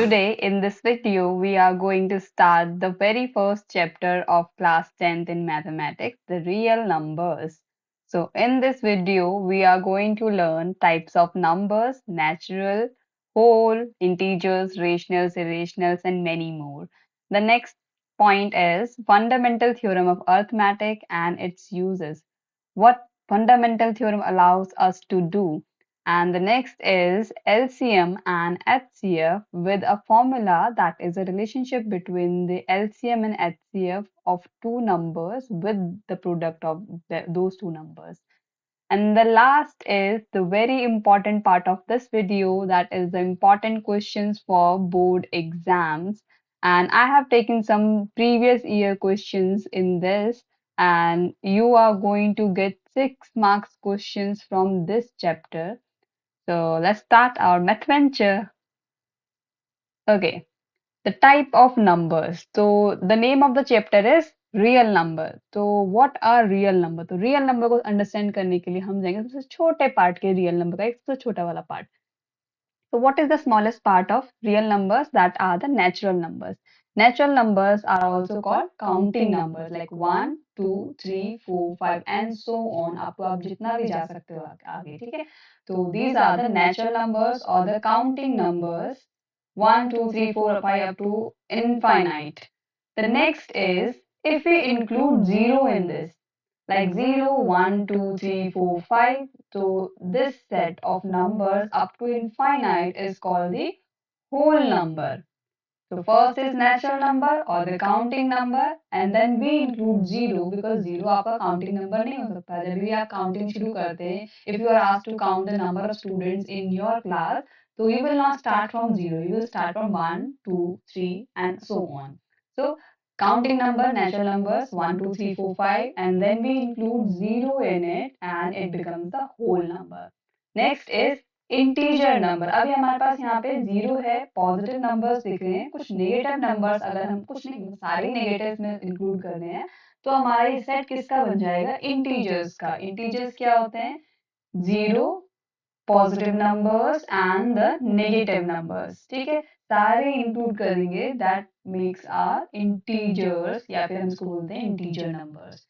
Today, in this video, we are going to start the very first chapter of class 10th in mathematics, the real numbers. So, in this video, we are going to learn types of numbers, natural, whole, integers, rationals, irrationals, and many more. The next point is fundamental theorem of arithmetic and its uses. What fundamental theorem allows us to do? And the next is LCM and HCF with a formula that is a relationship between the LCM and HCF of two numbers with the product of those two numbers. And the last is the very important part of this video, that is the important questions for board exams. And I have taken some previous year questions in this, and you are going to get 6 marks questions from this chapter. So let's start our math venture. Okay, the type of numbers. So the name of the chapter is real number. तो what are real number? तो real number को understand करने के लिए हम जाएंगे सबसे छोटे part के real number का एक सबसे छोटा वाला part. So what is the smallest part of real numbers? That are the natural numbers. Natural numbers are also called counting numbers like 1, 2, 3, 4, 5 and so on. आपको आप जितना भी जा सकते हो आगे, ठीक है? So these are the natural numbers or the counting numbers 1, 2, 3, 4, 5 up to infinite. The next is if we include 0 in this, like 0, 1, 2, 3, 4, 5. So this set of numbers up to infinite is called the whole number. So first is natural number or the counting number, and then we include 0 because 0 आपका counting number नहीं हो सकता. जब भी आप counting शुरू करते हैं, if you are asked to count the number of students in your class, so you will not start from 0. You will start from 1, 2, 3 and so on. So counting number, natural numbers 1, 2, 3, 4, 5, and then we include 0 in it and it becomes the whole number. Next is integer number. अभी हमारे पास यहाँ पे 0 है, positive numbers दिख रहे हैं, कुछ negative numbers अगर हम कुछ नहीं सारे नेगेटिव में इंक्लूड कर रहे हैं तो हमारा ये सेट किसका बन जाएगा? इंटीजर्स का. इंटीजर्स क्या होते हैं? 0, positive numbers and the negative numbers. ठीक है, सारे इंक्लूड करेंगे, दैट मेक्स आवर इंटीजर्स या फिर हम इसको बोलते हैं इंटीजर नंबर्स.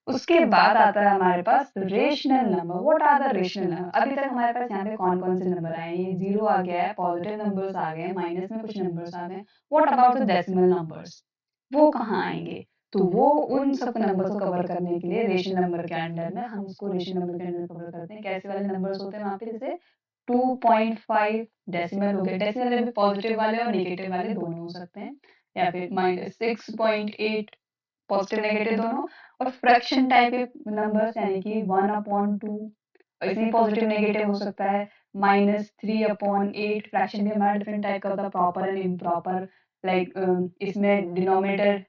उसके बाद आता है हमारे पास rational number. What are the rational number? अभी तक हमारे पास यहाँ पे कौन कौन से नंबर आए? ये 0 आ गया है, पॉजिटिव नंबर्स आ गए, माइनस में कुछ नंबर्स आ गए. What about the decimal numbers? वो कहाँ आएंगे? तो वो उन सब नंबर्स को कवर करने के लिए रेशनल नंबर के अंडर में हम उसको रेशनल नंबर के अंडर कवर करते हैं. कैसे वाले नंबर्स होते हैं वहाँ पे? जैसे 2.5 डेसिमल हो गए. डेसिमल में पॉजिटिव वाले और नेगेटिव वाले दोनों हो सकते हैं, या फिर माइनस 6.8 पॉजिटिव नेगेटिव दोनों. और फ्रैक्शन टाइप के नंबर्स यानी कि 1/2, इसमें पॉजिटिव नेगेटिव हो सकता है. -3/8 फ्रैक्शन भी हमारा डिफरेंट टाइप का होता है, प्रॉपर एंड इम्प्रॉपर. लाइक इसमें डिनोमिनेटर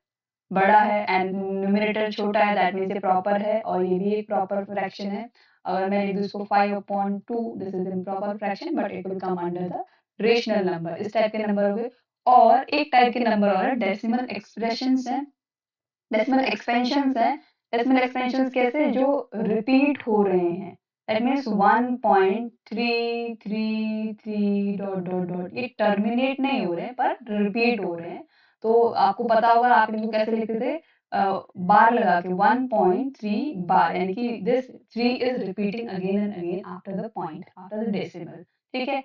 बड़ा है एंड न्यूमरेटर छोटा है, दैट मीन्स ये प्रॉपर है, और ये भी एक प्रॉपर फ्रैक्शन है. अगर मैं लिख दूं इसको 5/2, this is improper fraction but it will come under the rational number. इस टाइप के नंबर हो गए. और एक टाइप के नंबर और डेसिमल एक्सप्रेशंस हैं, डेसिमल एक्सपेंशंस हैं. डेसिमल एक्सपेंशंस कैसे? जो रिपीट हो रहे हैं, that means 1.333 dot dot dot, ये टर्मिनेट नहीं हो रहे हैं पर रिपीट हो रहे हैं. तो आपको पता होगा आप इनको कैसे लिखते थे, बार लगा के 1.3 बार, यानी कि this 3 is repeating again and again after the point, after the decimal. ठीक है,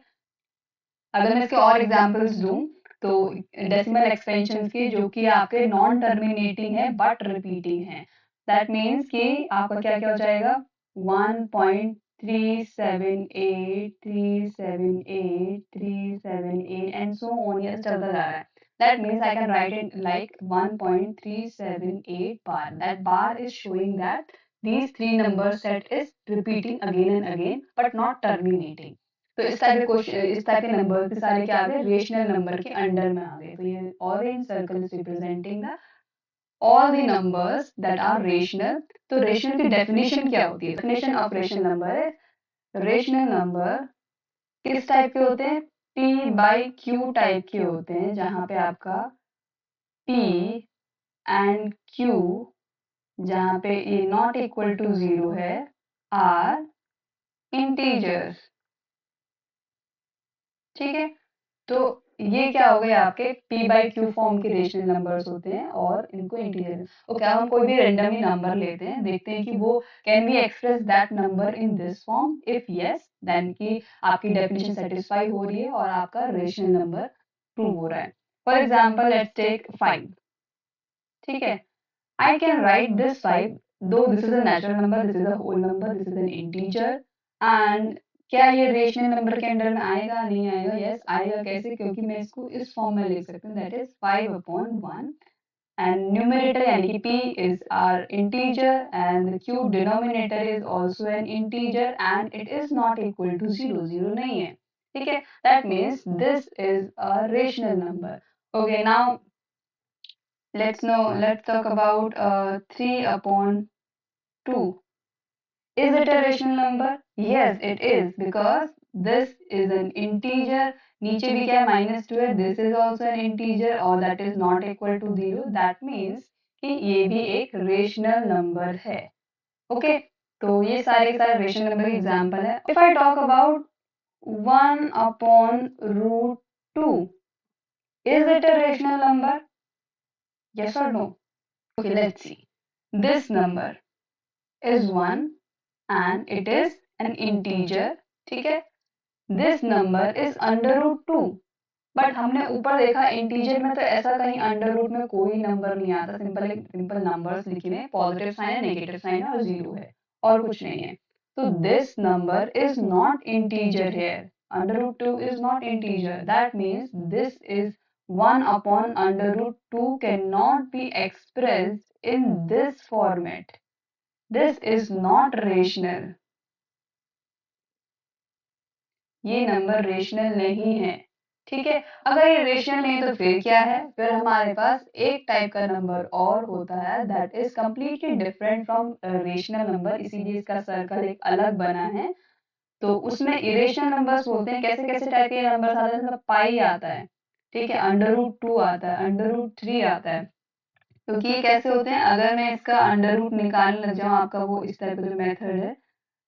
अगर मैं इसके और एग्जांपल्स दूं तो डेसिमल एक्सपेंशंस के जो कि आपके नॉन टर्मिनेटिंग है बट रिपीटिंग है, दैट मीन्स कि आपका क्या क्या हो जाएगा? 1.378 एंड सो ऑन, ये चलता जा रहा है. That means I can write it like 1.378 bar. That bar is showing that these three number set is repeating again and again but not terminating. तो इस टाइप के क्वेश्चन, इस टाइप के नंबर के सारे क्या आ गए? रेशनल नंबर के अंडर में आ गए. तो ये orange circle is representing the all the numbers that are rational. तो रेशनल की डेफिनेशन क्या होती है? डेफिनेशन ऑफ रेशनल नंबर है, रेशनल नंबर किस टाइप के होते हैं? p बाई q टाइप के होते हैं, जहां पे आपका p एंड q, जहां पे ये नॉट इक्वल टू 0 है, आर इंटीजर्स. ठीक है, तो ये क्या हो गए आपके p बाई क्यू फॉर्म के रेशनल नंबर्स होते हैं और इनको इंटीजर। ओके, अब हम कोई भी रेंडमली नंबर लेते हैं, देखते हैं कि वो can we express that number in this form, if yes then कि आपकी डेफिनेशन सेटिस्फाई हो रही है और आपका रेशनल नंबर प्रूव हो रहा है। For example let's take 5। ठीक है, I can write this 5, though this is a natural number, this is a whole number, this is an integer, and क्या ये रेशनल नंबर के अंडर में आएगा नहीं आएगा? यस आएगा। कैसे? क्योंकि मैं इसको इस फॉर्म में लिख सकती हूँ, दैट इज 5/1, and numerator यानी कि p is our integer and the cube denominator is also an integer and it is not equal to 0, 0 नहीं है। ठीक है, that means this is a rational number. Okay, now let's talk about 3/2. Is it a rational number? Yes, it is, because this is an integer. नीचे भी क्या है? -2 है. This is also an integer or that is not equal to 0. That means कि ये भी एक rational number है. Okay, तो ये सारे के सारे rational number के example है. If I talk about 1/√2, is it a rational number? Yes or no? Okay, let's see. This number is 1 and it is an integer. ठीक है, this number is √2, बट हमने ऊपर देखा इंटीजर में तो ऐसा कहीं अंडर रूट में कोई नंबर नहीं आता, सिंपल सिंपल नंबर्स लिखे हैं, पॉजिटिव साइन है, नेगेटिव साइन है और जीरो है और कुछ नहीं है। तो this number is not integer here, √2 is not integer, that means this is 1/√2 cannot be expressed in this format. This is not rational. ये नंबर रेशनल नहीं है। ठीक है, अगर ये रेशनल नहीं तो फिर क्या है? फिर हमारे पास एक टाइप का नंबर और होता है that is completely different from rational number, इसीलिए इसका सर्कल एक अलग बना है। तो उसमें इरेशनल नंबर्स बोलते हैं। कैसे कैसे टाइप के नंबर्स आते हैं? मतलब पाई आता है, ठीक है, √2 आता है, √3 आता है। क्योंकि ये कैसे होते हैं? अगर मैं इसका अंडर रूट निकालने लग जाऊँ, आपका वो इस टाइप का जो मेथड है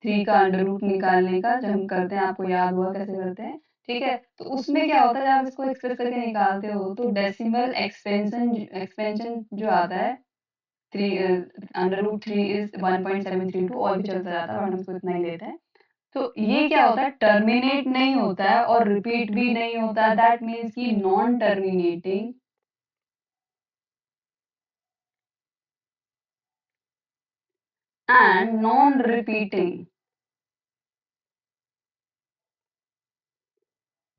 3 का अंडर रूट निकालने का, जब हम करते हैं, आपको याद होगा कैसे करते हैं। ठीक है, तो उसमें क्या होता है, जब आप इसको एक्सप्रेस करके निकालते हो तो डेसिमल एक्सपेंशन जो आता है 3 √3 इज 1.732 और भी चलता जाता है और हम इसको इतना ही लेते हैं। तो ये क्या होता है? टर्मिनेट नहीं होता है और रिपीट भी नहीं होता है, दैट मीन्स की non terminating and non repeating.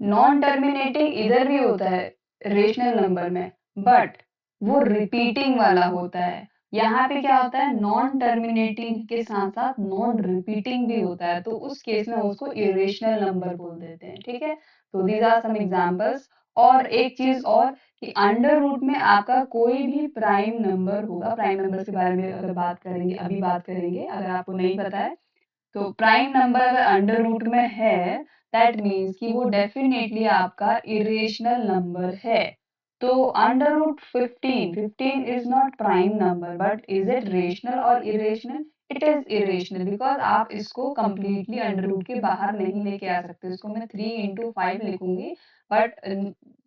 Non terminating इधर भी होता है रेशनल नंबर में, बट वो रिपीटिंग वाला होता है। यहाँ पे क्या होता है? नॉन टर्मिनेटिंग के साथ साथ नॉन रिपीटिंग भी होता है, तो उस केस में उसको इरेशनल नंबर बोल देते हैं। ठीक है, तो दीज आर सम एग्जांपल्स। और एक चीज और कि अंडर रूट में आपका कोई भी प्राइम नंबर होगा, प्राइम नंबर के बारे में अगर बात करेंगे, अभी बात करेंगे, अगर आपको नहीं पता है तो प्राइम नंबर अगर अंडर रूट में है दैट मीन्स कि वो डेफिनेटली आपका इरेशनल नंबर है। तो under root 15 is not prime number, but is it rational और irrational? It is irrational, because आप इसको कंप्लीटली अंडर रूट के बाहर नहीं लेके आ सकते। इसको मैं 3 × 5 लिखूंगी, but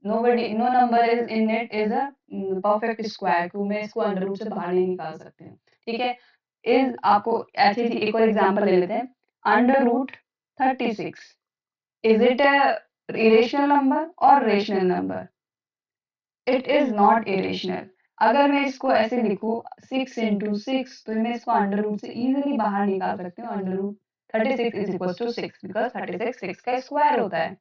no number is in it is a perfect square, क्यों मैं इसको अंडर रूट से बाहर नहीं निकाल सकते हैं। ठीक है, इज आपको ऐसे ही एक और एग्जांपल ले लेते हैं। √36 is it a irrational number और rational number? It is not irrational. अगर मैं इसको ऐसे लिखूं 6 × 6, तो मैं इसको अंडर रूट से इजीली बाहर निकाल सकती हूँ। Under root 36 is equal to 6, because 36 6 का स्क्वायर होता है।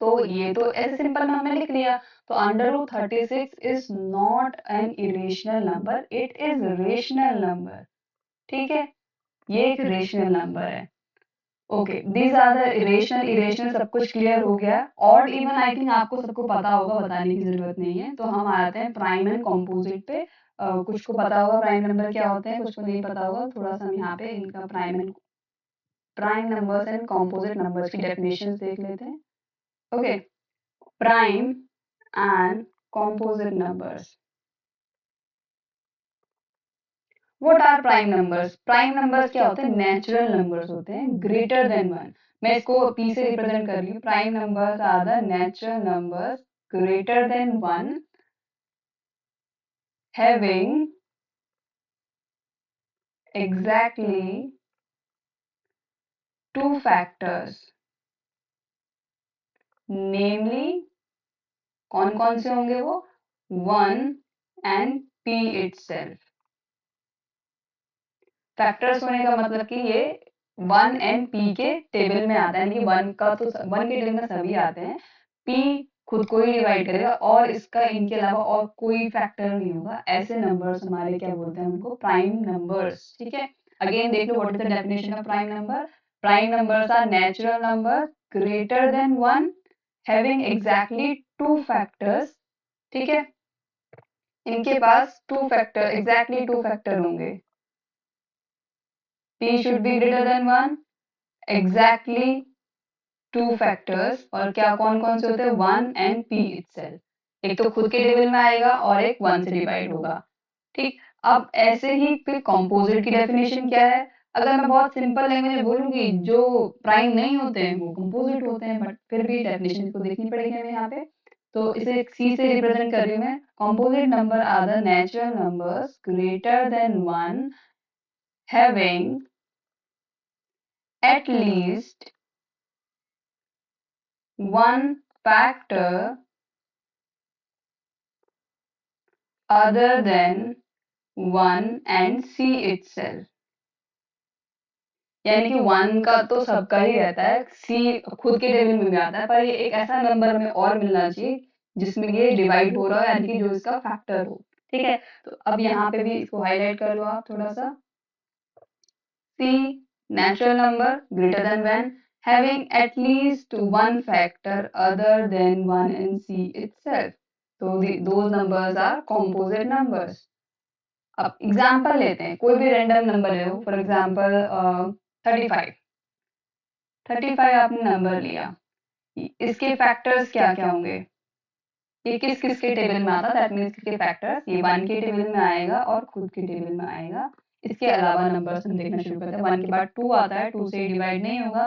तो ये तो ऐसे सिंपल में हमने लिख लिया। तो under root 36 is not an irrational number, it is rational number. ठीक है, ये एक रेशनल नंबर है। Okay, these are the irrational irrational, सब कुछ क्लियर हो गया। और इवन आई थिंक आपको सबको पता होगा, बताने की जरूरत नहीं है। तो हम आते हैं प्राइम एंड कॉम्पोजिट पे। कुछ को पता होगा प्राइम नंबर क्या होते हैं, कुछ को नहीं पता होगा। थोड़ा सा हम यहाँ पे इनका prime numbers and composite numbers की डेफिनेशंस देख लेते हैं। Okay, prime and composite numbers. What are prime numbers? Prime numbers क्या होते हैं? नेचुरल नंबर्स होते हैं ग्रेटर देन 1। मैं इसको p से रिप्रेजेंट कर रही हूँ। Prime numbers are the natural numbers greater than 1 having exactly two factors, namely कौन कौन से होंगे वो 1 and p itself. फैक्टर्स होने का मतलब कि ये 1 एंड p के टेबल में आता है, यानी कि 1 का तो 1 के टेबल में सभी आते हैं, p खुद को ही डिवाइड करेगा और इसका इनके अलावा और कोई फैक्टर नहीं होगा। ऐसे नंबर्स हमारे क्या बोलते हैं उनको प्राइम नंबर्स। ठीक है, अगेन देख लो what is the definition of prime number. Prime numbers are natural number greater than 1 having exactly two factors. ठीक है, इनके पास two factor exactly two factor होंगे। p should be greater than 1 exactly two factors, और क्या कौन कौन से होते हैं 1 एंड p itself। एक तो खुद के टेबल में आएगा और एक 1 से डिवाइड होगा। ठीक, अब ऐसे ही फिर कंपोजिट की डेफिनेशन क्या है। अगर मैं बहुत सिंपल लैंग्वेज में बोलूंगी, जो प्राइम नहीं होते हैं वो कंपोजिट होते हैं, बट फिर भी डेफिनेशन को देखनी पड़ेगी हमें यहाँ पे। तो इसे सी से रिप्रेजेंट कर रही हूँ मैं। Composite number are the natural numbers greater than 1 having at least one factor other than 1 and c itself। यानी कि 1 का तो सबका ही रहता है, c खुद के टेबल में भी आता है, पर ये एक ऐसा नंबर हमें और मिलना चाहिए जिसमें ये डिवाइड हो रहा है, यानी कि जो इसका फैक्टर हो। ठीक है, तो अब यहाँ पे भी इसको हाईलाइट कर लो आप थोड़ा सा। C natural number greater than 1 having at least one factor other than 1 in C itself. So those numbers are composite numbers. अब एग्जाम्पल लेते हैं, कोई भी रैंडम नंबर ले लो, फॉर एग्जाम्पल 35। 35 आपने नंबर लिया, इसके फैक्टर्स क्या क्या होंगे, ये किस किस के टेबल में आता है, दैट मीन्स इसके फैक्टर्स ये 1 के टेबल में आएगा और खुद के टेबल में आएगा। इसके अलावा नंबर्स हम देखना शुरू करते हैं। 1 के बाद 2 आता है, 2 से डिवाइड नहीं होगा।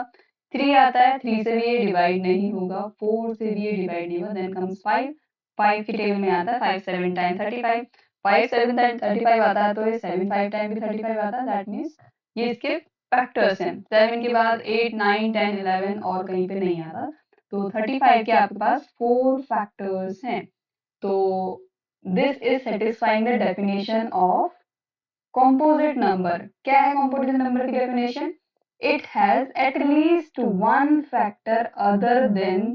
3 आता है, 3 से भी ये डिवाइड नहीं होगा। 4 से भी ये डिवाइड नहीं होगा। देन कम्स 5, 5 के टेबल में आता है, 5 7 टाइम 35, 5 7 टाइम 35 आता है, तो ये 7 5 टाइम भी 35 आता है। दैट मीन्स ये इसके फैक्टर्स हैं। 7 के बाद 8 9 10 11 और कहीं पे नहीं आता। तो 35 के आपके पास 4 फैक्टर्स हैं। तो this is satisfying the definition of composite number। क्या है composite number की definition? It has at least one factor other than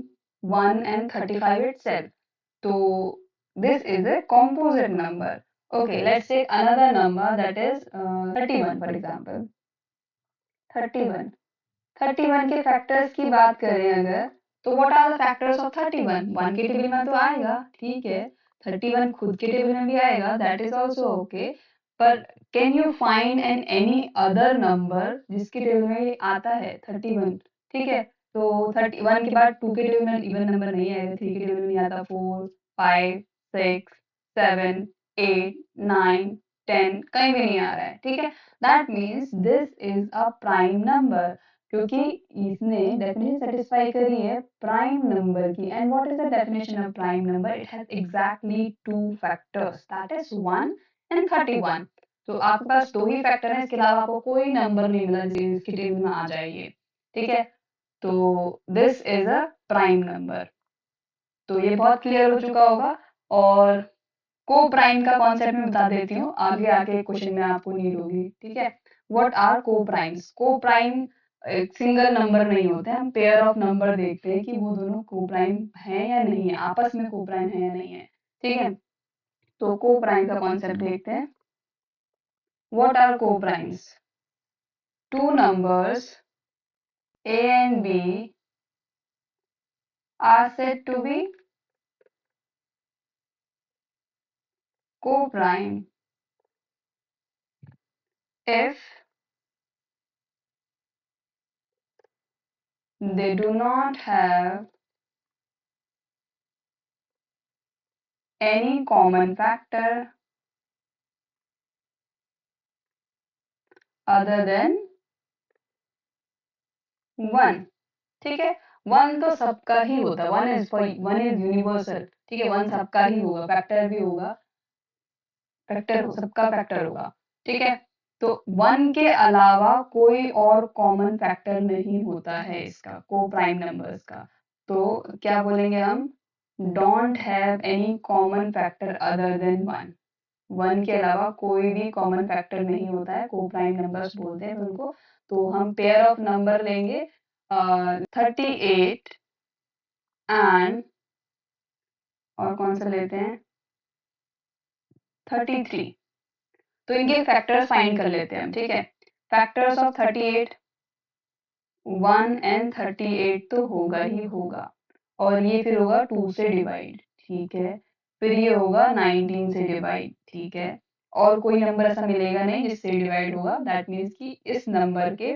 1 and 35 itself। So this is a composite number। Okay, let's take another number, that is 31 for example। 31 31 के factors की बात करें अगर, तो what are the factors of 31? 1 के table में तो आएगा, ठीक है, 31 खुद के टेबल में भी आएगा, दैट इज ऑल्सो ओके। पर can you find an any other number जिसके टेबल में ये आता है 31? ठीक है, तो 31 के बाद 2 के टेबल में इवन नंबर नहीं आएगा, 3 के टेबल में नहीं आता, 4 5 6 7 8 9 10 कहीं भी नहीं आ रहा है। ठीक है, that means this is a prime number, क्योंकि इसने डेफिनेशन सेटिस्फाई करी है प्राइम नंबर की। And what is the definition of prime number? It has exactly two factors, that is 1 and 31। तो आपके पास दो ही फैक्टर है, इसके अलावा आपको कोई नंबर नहीं मिला जिसकी टेबल में आ जाएगी। ठीक है, तो this is a prime number. तो ये बहुत क्लियर हो चुका होगा। और को प्राइम का कॉन्सेप्ट मैं बता देती हूँ, आगे आगे क्वेश्चन में आपको नीड होगी। ठीक है, व्हाट आर को प्राइम्स? को प्राइम एक सिंगल नंबर नहीं होते, हम पेयर ऑफ नंबर देखते हैं कि वो दोनों को प्राइम है या नहीं है, आपस में को प्राइम है या नहीं है। ठीक है, तो को प्राइम का कॉन्सेप्ट देखते हैं। व्हाट आर को primes? Two numbers a and b are said to be co-prime if they do not have any common factor other than 1। ठीक है, वन तो सबका ही होता है, वन इज यूनिवर्सल, ठीक है, वन सबका ही होगा, फैक्टर भी होगा, फैक्टर सबका फैक्टर होगा, ठीक है। तो वन के अलावा कोई और कॉमन फैक्टर नहीं होता है इसका, को प्राइम नंबर्स का। तो क्या बोलेंगे हम, don't have any common factor other than one. One के अलावा कोई भी कॉमन फैक्टर नहीं होता है, को प्राइम नंबर्स बोलते हैं उनको। तो हम पेयर ऑफ नंबर लेंगे 38 एंड, और कौन सा लेते हैं, 33। तो इनके फैक्टर्स फाइंड कर लेते हैं हम, ठीक है। फैक्टर्स ऑफ 38, 1 एंड 38 तो होगा ही होगा, और ये फिर होगा 2 से डिवाइड, ठीक है। फिर ये होगा 19 से डिवाइड, ठीक है। और कोई नंबर ऐसा मिलेगा नहीं जिससे डिवाइड होगा, दैट मीन्स कि इस नंबर के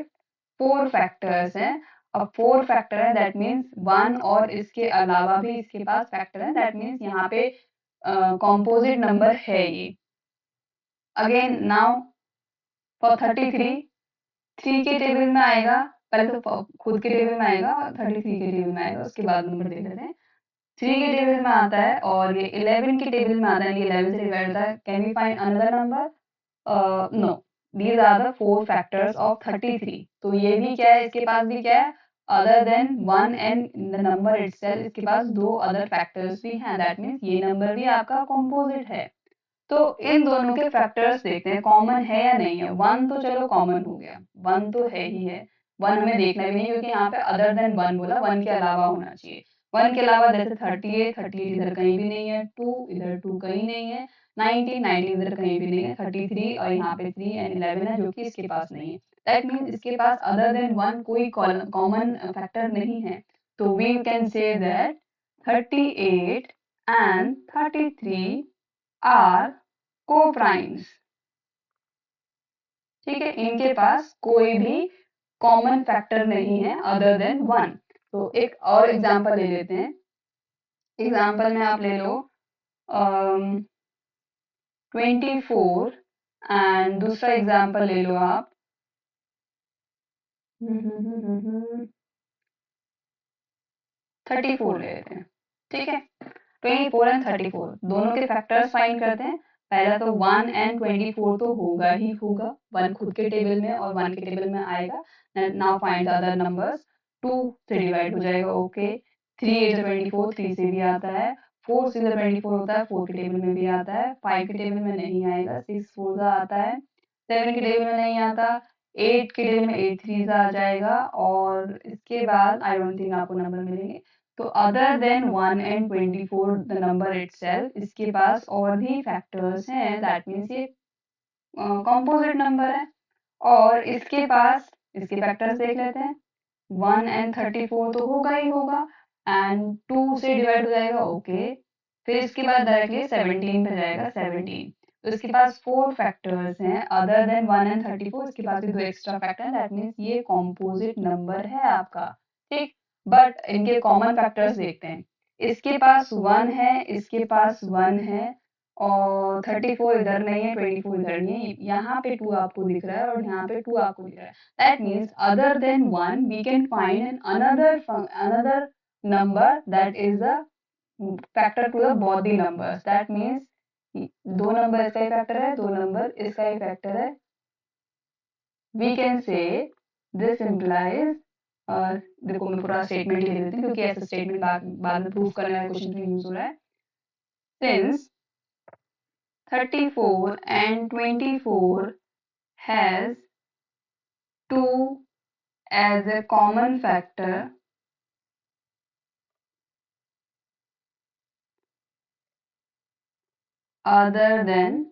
4 फैक्टर्स हैं। अब 4 फैक्टर है, दैट मीन्स 1 और इसके अलावा भी इसके पास फैक्टर है, दैट मीन्स यहाँ पे कॉम्पोजिट नंबर है ये। अगेन नाउ फॉर 33, 3 के टेबल में आएगा, पहले तो खुद के टेबल में आएगा, 33 के टेबल में आएगा, उसके बाद नंबर देख लेते हैं। 3 के टेबल में आता है और ये 11 के टेबल में आता है, 11 से डिवाइड होता है। Can we find another number? No, these are the 4 factors of 33। तो ये भी क्या है, इसके पास भी क्या है, other than 1 and the number itself, इसके पास 2 अदर फैक्टर्स भी हैं, दैट मीन्स ये नंबर भी आपका कॉम्पोजिट है। तो इन दोनों के फैक्टर्स देखते हैं कॉमन है या नहीं है। वन तो चलो कॉमन हो गया, वन तो है ही है, वन हमें देखना भी नहीं क्योंकि यहाँ पे अदर देन वन बोला, वन के अलावा होना चाहिए। वन के अलावा जैसे 38, 38 इधर कहीं भी नहीं है, 2 इधर 2 कहीं नहीं है, 19, 19 इधर कहीं भी नहीं है, 33 और यहाँ पे 3 एंड 11 है जो कि इसके पास नहीं है। दैट मीन्स इसके पास अदर देन वन कोई कॉमन फैक्टर नहीं है। तो we can say that 38 and 33 are coprimes, ठीक है। इनके पास कोई भी कॉमन फैक्टर नहीं है अदर देन वन। तो एक और एग्जांपल ले लेते हैं। एग्जांपल में आप ले लो 24 एंड दूसरा एग्जांपल ले लो आप 34 ले लेते हैं, ठीक है। 24 एंड 34 दोनों के फैक्टर्स फाइंड करते हैं। पहला तो 1 एंड 24 तो होगा ही होगा, 1 खुद के टेबल में और 1 के टेबल में आएगा। Now find the other numbers, 2 से डिवाइड हो जाएगा, ओके। 3 इज 24, 3 से भी आता है। 4 से 24 होता है, 4 के टेबल में भी आता है। 5 के टेबल में नहीं आएगा, 6 4 का आता है। 7 के टेबल में नहीं आता। 8 के टेबल में 8 3 आ जाएगा, और इसके बाद आई डोंट थिंक आपको नंबर मिलेंगे। तो other than 1 and 24 the number itself, इसके पास और भी फैक्टर्स हैं, दैट मीन्स ये कॉम्पोजिट नंबर है। और इसके पास, इसके फैक्टर्स देख लेते हैं। 1 एंड 34 तो होगा ही होगा, एंड 2 से डिवाइड हो जाएगा, ओके। फिर इसके बाद डायरेक्टली 17 पे जाएगा, 17। तो इसके पास 4 फैक्टर्स हैं अदर देन 1 एंड 34, इसके पास भी 2 एक्स्ट्रा फैक्टर हैं, दैट मीन्स ये कॉम्पोजिट नंबर है आपका, ठीक। बट इनके कॉमन फैक्टर्स देखते हैं। इसके पास 1 है, इसके पास 1 है, और 34 इधर नहीं है, 24 इधर नहीं है। यहाँ पे 2 आपको दिख रहा है और यहाँ पे 2 आपको दिख रहा है। That means other than 1 we can find another number that is the factor to the both the numbers. That means दो नंबर इसका ही फैक्टर है, दो नंबर इसका ही फैक्टर है। We can say this implies, देखो मैं पूरा स्टेटमेंट ही लिख देती हूँ क्योंकि ऐसा स्टेटमेंट बाद में प्रूफ करने वाले क्वेश्चन में यूज हो रहा है। Since 34 and 24 has 2 as a common factor, other than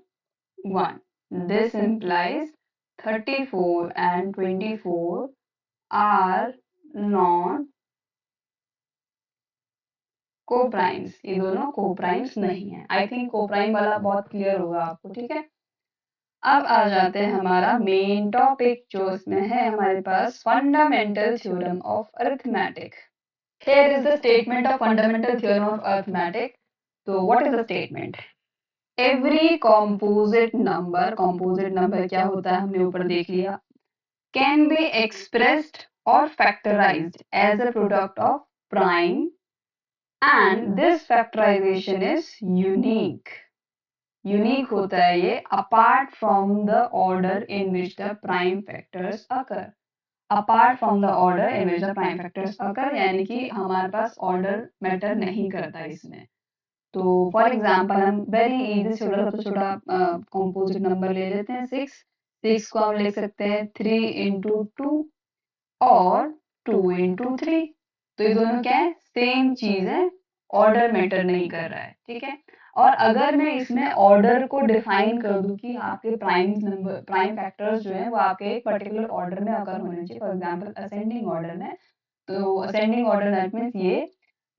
1. This implies 34 and 24 are not coprimes. ये दोनों कोप्राइम्स नहीं है। आई थिंक कोप्राइम वाला बहुत क्लियर होगा आपको, ठीक है। अब आ जाते हैं हमारा मेन टॉपिक, जो इसमें है हमारे पास fundamental theorem of arithmetic. Here is the statement of fundamental theorem of arithmetic. So what is the statement? Every composite number क्या होता है हमने ऊपर देख लिया, can be expressed or factorized as a product of prime, and this factorization is unique. Unique होता है ये apart from the order in which the prime factors occur. Apart from the order in which the prime factors occur, यानी कि हमारे पास order matter नहीं करता इसमें. तो फॉर एग्जाम्पल हम वेरी इजी छोटा सबसे छोटा कॉम्पोजिट नंबर ले लेते हैं 6. 6 को हम लिख सकते हैं 3 into 2 और 2 into 3. तो ये दोनों क्या है, सेम चीज है, ऑर्डर मैटर नहीं कर रहा है, ठीक है. और अगर मैं इसमें ऑर्डर को डिफाइन कर दूं कि आपके प्राइम फैक्टर्स जो है वो आपके एक पर्टिकुलर ऑर्डर में अगर होने चाहिए, फॉर एग्जांपल असेंडिंग ऑर्डर में, तो असेंडिंग ऑर्डर दैट मीन्स ये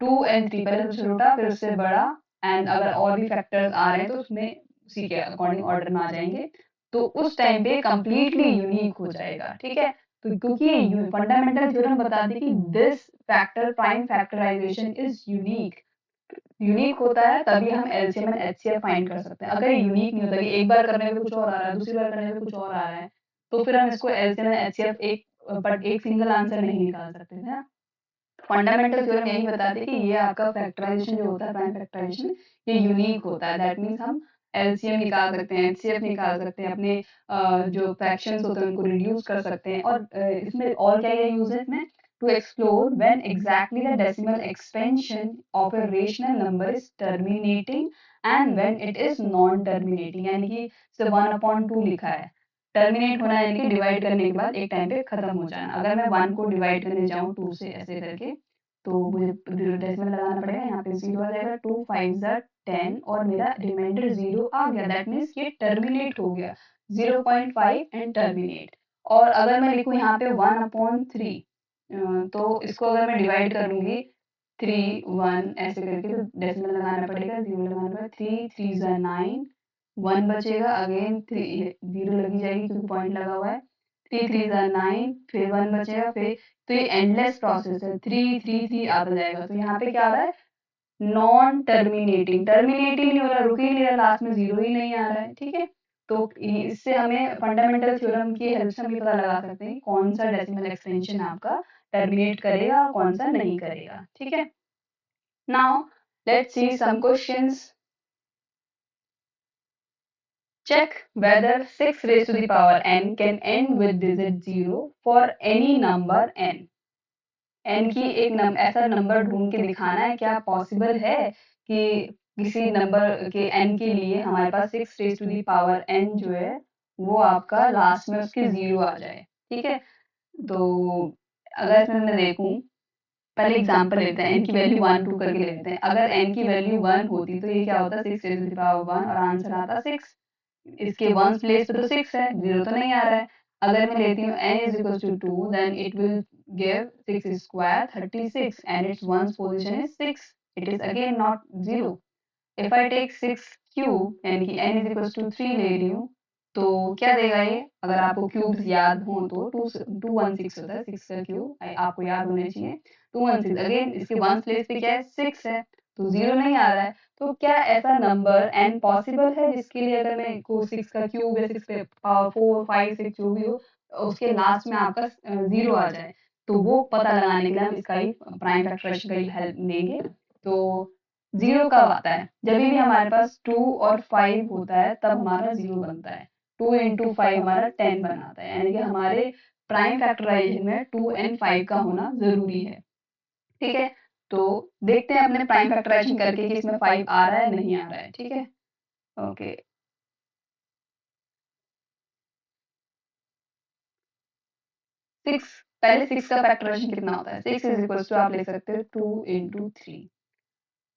2 and 3 पहले सबसे छोटा फिर उससे बड़ा, एंड अगर और भी फैक्टर्स आ रहे हैं तो उसमें उसी के अकॉर्डिंग ऑर्डर में आ जाएंगे. तो उस टाइम पे कंप्लीटली यूनिक हो जाएगा, ठीक है. तो क्योंकि फंडामेंटल थ्योरम बताती है कि this factor prime factorization is unique. Unique होता है तभी हम एलसीएम एंड एचसीएफ फाइंड कर सकते हैं. अगर यूनिक नहीं होता कि एक बार करने पे कुछ और आ रहा है, दूसरी बार करने पे कुछ और आ रहा है, तो फिर हम इसको एलसीएम एंड एचसीएफ एक सिंगल आंसर नहीं निकाल सकते ना. फंडामेंटल थ्योरम यही बताती है कि ये आपका फैक्टराइजेशन जो होता है, प्राइम फैक्टराइजेशन, ये यूनिक होता है. दैट मीन्स हम एलसीएम निकाल सकते हैं, एचसीएफ निकाल सकते हैं, अपने जो फ्रैक्शंस होते हैं उनको रिड्यूस कर सकते हैं. और इसमें और क्या क्या यूज है इसमें, to explore when exactly the decimal expansion of a rational number is terminating and when it is non terminating. यानी कि से 1/2 लिखा है, टर्मिनेट होना यानी कि डिवाइड करने के बाद एक टाइम पे खत्म हो जाना. अगर मैं 1 को डिवाइड करने जाऊं 2 से ऐसे करके, तो मुझे डेसिमल लगाना पड़ेगा, यहाँ पे 0 आ जाएगा, 2 5 10 और मेरा रिमाइंडर 0 आ गया. दैट मीन्स ये टर्मिनेट हो गया, 0.5 एंड टर्मिनेट. और अगर मैं लिखूं यहाँ पे 1/3, तो इसको अगर मैं डिवाइड करूंगी 3 1 ऐसे करके, तो डेसिमल लगाना पड़ेगा, 0 लगाना पड़ेगा, 3 3 9, 1 बचेगा, अगेन 3 0 लगी जाएगी क्योंकि पॉइंट लगा हुआ है, 3 3 9, फिर 1 बचेगा, फिर. तो ये एंडलेस प्रोसेस है, 3 3 3 आता जाएगा. तो यहाँ पे क्या आ रहा है, नॉन टर्मिनेटिंग. टर्मिनेट ही नहीं हो रहा, रुक ही नहीं रहा, लास्ट में 0 ही नहीं आ रहा है, ठीक है. तो इससे हमें फंडामेंटल थ्योरम की हेल्प से हम ये पता लगा सकते हैं कौन सा डेसिमल एक्सटेंशन आपका टर्मिनेट करेगा और कौन सा नहीं करेगा, ठीक है. Now let's see some questions. Check whether 6 raised to the power n can end with digit 0 for any number n. n की एक ऐसा नंबर ढूंढ के दिखाना है, क्या पॉसिबल है कि किसी नंबर के n के लिए हमारे पास 6 raised to the power n जो है वो आपका लास्ट में उसके 0 आ जाए, ठीक है. तो अगर इसमें मैं देखूं, पहले एग्जांपल लेते हैं, n की वैल्यू 1 2 करके ले लेते हैं. अगर n की वैल्यू 1 होती तो ये क्या होता, 6 raised to the power 1 और आंसर आता 6. इसके वंस प्लेस पे तो 6 है, 0 तो नहीं आ रहा है. अगर मैं लेती हूँ n is equals to 2, then it will give 6 square 36 and its ones position is 6. It is again not 0. If I take 6 cube यानी कि n is equals to 3 ले रही हूँ, तो क्या देगा ये, अगर आपको क्यूब्स याद हो तो 216 होता है, 6 का क्यूब आपको याद होने चाहिए. 216 अगेन इसके वन प्लेस पे क्या है, 6 है, तो 0 नहीं आ रहा है. तो क्या ऐसा नंबर n पॉसिबल है जिसके लिए अगर मैं को 6 का क्यूब या 6 पे पावर 4 5 6 जो भी हो, उसके लास्ट में आपका 0 आ जाए, तो वो पता लगाने के लिए हम इसका ही प्राइम फैक्टराइजेशन का ही हेल्प लेंगे. तो 0 कब आता है, जब भी हमारे पास 2 और 5 होता है तब हमारा 0 बनता है. 2 into 5 हमारा 10 बनाता है, यानी कि हमारे प्राइम फैक्टराइजेशन में 2 and 5 का होना जरूरी है, ठीक है. तो देखते हैं अपने प्राइम फैक्टराइजेशन करके कि इसमें 5 आ रहा है नहीं आ रहा है, ठीक है. ओके, 6, पहले 6 का फैक्टराइजेशन कितना होता है, 6 इज इक्वल टू आप लिख सकते हो 2 into 3,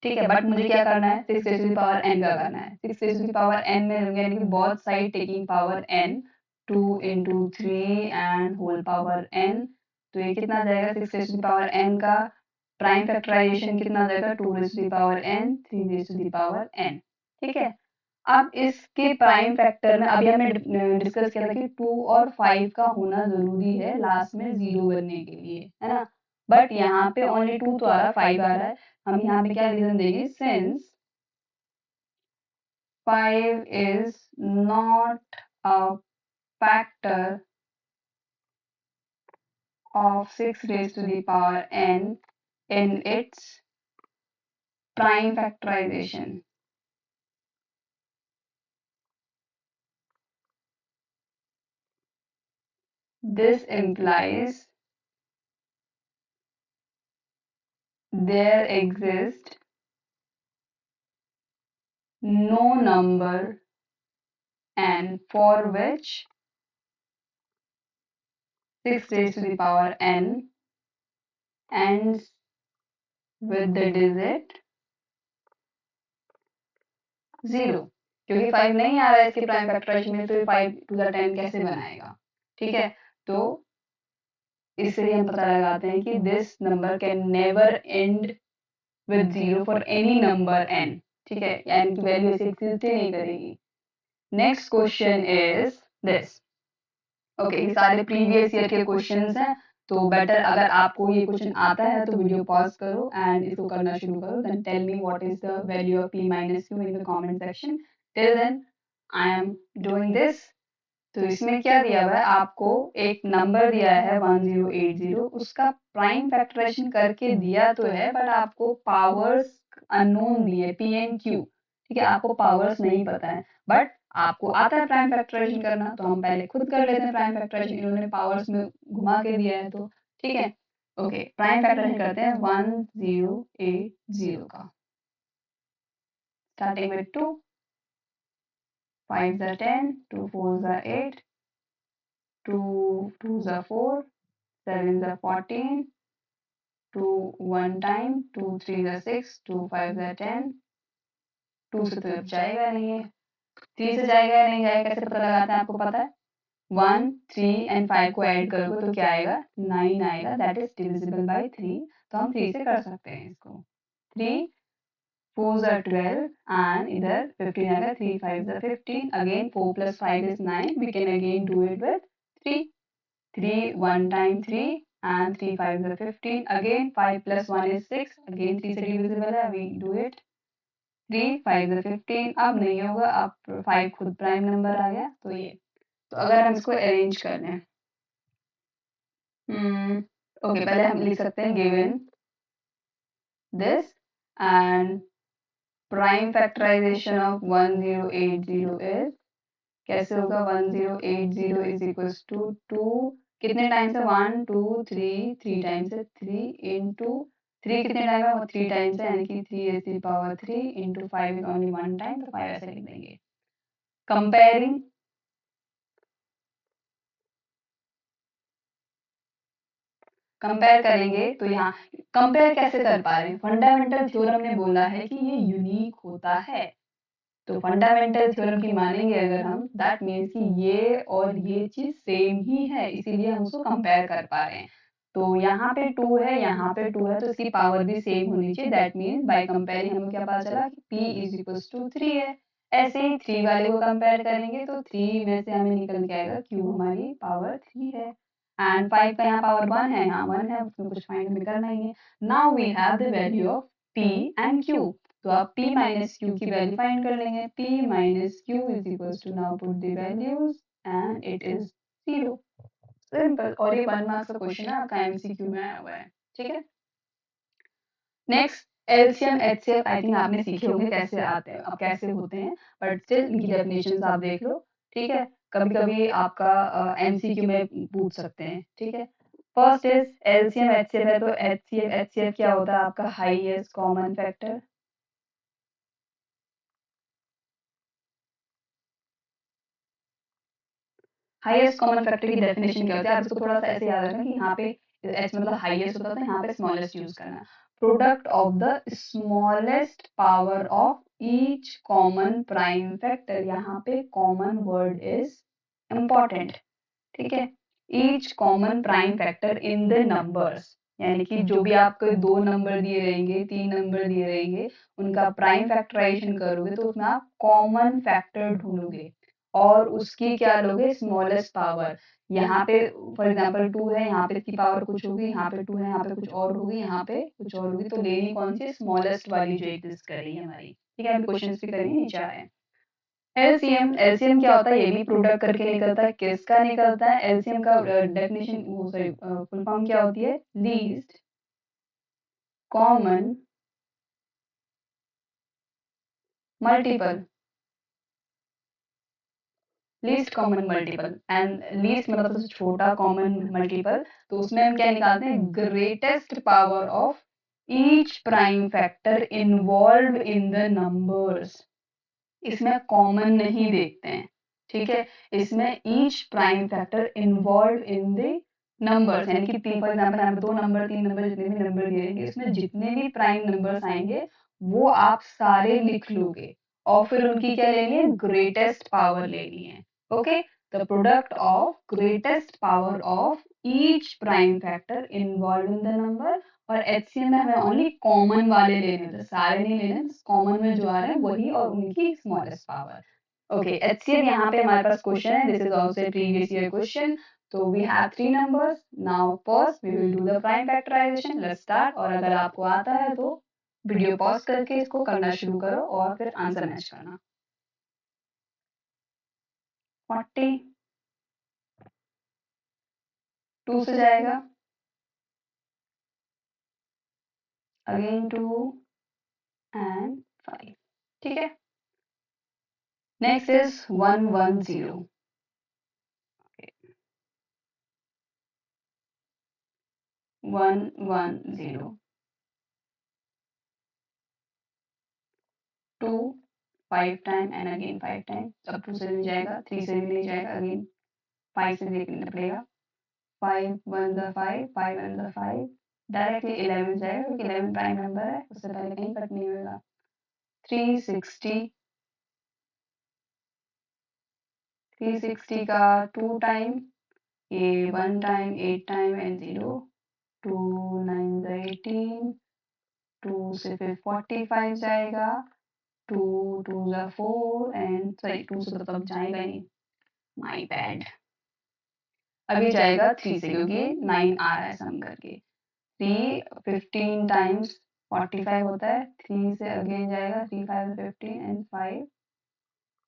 ठीक है. बट मुझे क्या करना है, 6 raise to the power n का करना है. 6 raise to the power n में लूंगी, यानी कि both side taking power n, 2 into 3 and whole power n. तो ये कितना आ जाएगा, 6 raise to the power n का प्राइम फैक्टराइजेशन कितना आ जाएगा, 2 raise to the power n 3 raise to the power n, ठीक है. अब इसके प्राइम फैक्टर में अभी हमने डिस्कस किया था कि 2 और 5 का होना जरूरी है लास्ट में 0 बनने के लिए, है ना. बट यहाँ पे ओनली 2 तो आ रहा है, 5 आ रहा है. हम यहाँ पे क्या रीजन देंगे, since 5 is not a factor of 6 raised to the power n, in its prime factorization. This implies there exists no number n for which 6 raised to the power n ends with the digit 0, क्योंकि 5 नहीं आ रहा है इसके prime factorisation में, तो 5 to the 10 कैसे बनाएगा? ठीक है, तो इसलिए हम पता लगाते हैं कि this number can never and with 0 for any number n। ठीक है, n की वैल्यू ऐसे एग्जिस्ट ही नहीं करेगी। Next question is this. Okay, ये सारे प्रीवियस ईयर के क्वेश्चंस हैं, तो बेटर अगर आपको ये क्वेश्चन आता है तो वीडियो पॉज करो एंड इसको करना शुरू करो, then tell me what is the value of p minus q in the comment section. Till then I am doing this. तो इसमें क्या दिया हुआ है, आपको एक नंबर दिया है 1080, उसका प्राइम फैक्टराइजेशन करके दिया तो है, बट आपको पावर्स अननोन दिए p एंड q। ठीक है, आपको पावर्स नहीं पता है, बट आपको आता है प्राइम फैक्टराइजेशन करना, तो हम पहले खुद कर लेते हैं प्राइम फैक्टराइजेशन, इन्होंने पावर्स में घुमा के दिया है तो। ठीक है, ओके, प्राइम फैक्टराइजेशन करते हैं 1080 का, starting with 2, 5 are 10, 2 4 are 8, 2 2s are 4, 7s are 14, 2 1 time, 2 3s are 6, 2 5s are 10, 2 से तो अब जाएगा नहीं है, 3 से जाएगा या नहीं जाएगा, कैसे पता लगाते हैं आपको पता है? 1 3 एंड 5 को ऐड करोगे तो क्या आएगा? 9 आएगा, दैट इज डिविजिबल बाय 3। तो हम 3 से कर सकते हैं इसको। 3 4s are 12 and इधर 15 आएगा, 3 5s are 15, again 4 plus 5 is 9, we can again do it with 3। 3 1 time 3 and 3 5 are 15, again 5 plus 1 is 6, again 3 से divisible है, we do it। 3 5 are 15, अब नहीं होगा, अब 5 खुद प्राइम नंबर आ गया, तो ये। तो अगर हम इसको अरेंज कर लें, ओके, पहले हम लिख सकते हैं given this and prime factorization of 1080 is, कैसे होगा? 1080 इज इक्वल्स टू 2, कितने टाइम्स है? 1 2 3, 3 टाइम्स है, 3 इंटू 3 कितने टाइम है? वो 3 टाइम्स है, यानी कि 3 is the power 3 into 5 is only 1 time, तो 5 ऐसे लिख देंगे। कंपेयरिंग, कंपेयर करेंगे तो यहाँ कंपेयर कैसे कर पा रहे हैं? फंडामेंटल थ्योरम ने बोला है कि ये यूनिक होता है, तो फंडामेंटल थ्योरम की मानेंगे अगर हम, दैट मीन्स कि ये और ये चीज सेम ही है, इसीलिए हम उसको कंपेयर कर पा रहे हैं। तो यहाँ पे 2 है, यहाँ पे 2 है, तो इसकी पावर भी सेम होनी चाहिए, दैट मीन्स बाय कंपेयरिंग हमें क्या पता चला कि p इज इक्वल्स टू 3 है। ऐसे ही 3 वाले को कंपेयर करेंगे तो 3 में से हमें निकल के आएगा q हमारी पावर 3 है, एंड 5 का यहाँ पावर 1 है, यहाँ 1 है, उसमें कुछ फाइंड हमें करना ही है। Now we have the value of p and q, तो आप p माइनस q की वैल्यू फाइंड कर लेंगे। p minus q is equals to, now put the values and it is 0। Simple, और ये 1 मार्क्स का क्वेश्चन है, आपका एमसीक्यू में आया हुआ है। ठीक है, next LCM HCF, I think आपने सीखे होंगे कैसे आते हैं, अब कैसे होते हैं, बट स्टिल इनकी डेफिनेशंस आप देख लो। ठीक है, कभी कभी आपका एमसीक्यू में पूछ सकते हैं। ठीक है, फर्स्ट इज एलसीएम एचसीएफ है, तो एचसीएफ एचसीएफ क्या होता है आपका? Highest common factor. Highest common factor की डेफिनेशन क्या होती है? आप इसको थोड़ा सा ऐसे याद रखना कि यहाँ पे एच मतलब हाईएस्ट होता था, यहाँ पे स्मॉलेस्ट यूज करना। Product of the smallest power of each common prime factor, यहाँ पे कॉमन वर्ड इज इम्पॉर्टेंट। ठीक है, each common prime factor in the numbers, यानी कि जो भी आपको 2 नंबर दिए रहेंगे, 3 नंबर दिए रहेंगे, उनका प्राइम फैक्टराइजेशन करोगे तो उसमें आप कॉमन फैक्टर ढूंढोगे और उसकी क्या लोगे? Smallest power. यहाँ पे फॉर एग्जांपल 2 है, यहाँ पे इसकी पावर कुछ होगी, यहाँ पे 2 है, यहाँ पे कुछ और होगी, यहाँ पे कुछ और होगी, तो लेनी कौन सी? स्मॉलेस्ट वाली जो एग्जिस्ट कर रही है हमारी। ठीक है, अभी क्वेश्चन भी करेंगे, नीचे आए। एलसीएम, एलसीएम क्या होता है? ये भी प्रोडक्ट करके निकलता है, किसका निकलता है? एलसीएम का डेफिनेशन, वो सॉरी फुल फॉर्म क्या होती है? Least common multiple, least common multiple. And least मतलब सबसे छोटा कॉमन मल्टीपल, तो उसमें हम क्या निकालते हैं, greatest power of each prime factor involve in the numbers. इसमें कॉमन नहीं देखते हैं, ठीक है। इसमें each prime factor involve in the numbers, यानी कि फॉर एग्जाम्पल यहाँ पे 2 नंबर 3 नंबर जितने भी नंबर दिए रहेंगे, इसमें जितने भी प्राइम नंबर्स आएंगे वो आप सारे लिख लोगे और फिर उनकी क्या लेनी है, ग्रेटेस्ट पावर लेनी है। Okay, the product of greatest power of each prime factor involve in the number. और एचसीएम में हमें ओनली कॉमन वाले लेने होते हैं, सारे नहीं लेने, कॉमन में जो आ रहे हैं वही और उनकी स्मॉलेस्ट पावर। ओके, एचसीएम यहाँ पे हमारे पास क्वेश्चन है, this is also a previous year question. तो we have 3 numbers, now first we will do the prime factorization, let's start. और अगर आपको आता है तो वीडियो पॉज करके इसको करना शुरू करो और फिर आंसर मैच करना। 40 2 से जाएगा, अगेन 2 एंड 5, ठीक है। Next is 110, 110, 2 5 time and again 5 time. अब 2 से नहीं जाएगा, 3 से भी नहीं जाएगा, अगेन 5 से देखना पड़ेगा। 5 1 ज़ा 5, 5 1 ज़ा 5, डायरेक्टली 11 जाएगा क्योंकि 11 प्राइम नंबर है, उससे पहले कहीं कट नहीं होगा। 360, 360 का 2 टाइम, ये 1 टाइम 8 टाइम एंड 0, 2 9 ज़ा 18, 2 से फिर 45 जाएगा, 2 2 ज़ा 4 एंड सॉरी 2 से तो तब जाएगा ही नहीं, माय बैड। अभी जाएगा 3 से क्योंकि 9 आ रहा है सम करके। 3 15 टाइम्स 45 होता है, 3 से अगेन जाएगा, 3 5 15 एंड 5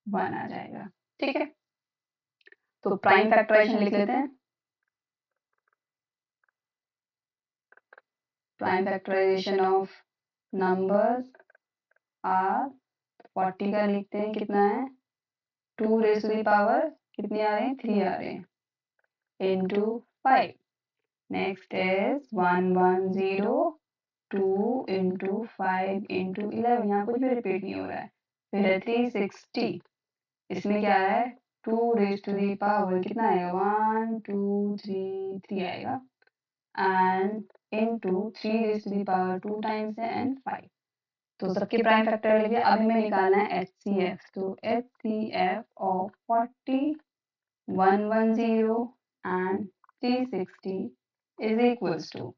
1 आ जाएगा, ठीक है। तो प्राइम फैक्टराइजेशन लिख लेते हैं। Prime factorization of numbers are 40 का लिखते हैं, कितना है, 2 रेज़ टू द पावर कितने आ रहे हैं, 3 आ रहे हैं, into 5। Next is 110, 2 into 5 into 11, यहाँ कुछ भी रिपीट नहीं हो रहा है। फिर है 360, इसमें क्या है, 2 रेज टू दी पावर कितना आएगा, 1 2 3 3 आएगा, and into 3 raise to the power 2 times है एंड 5। तो सबके प्राइम फैक्टर ले लिया। अब हमें निकालना है एचसीएफ। तो HCF of 40 110 and 360 is equals to,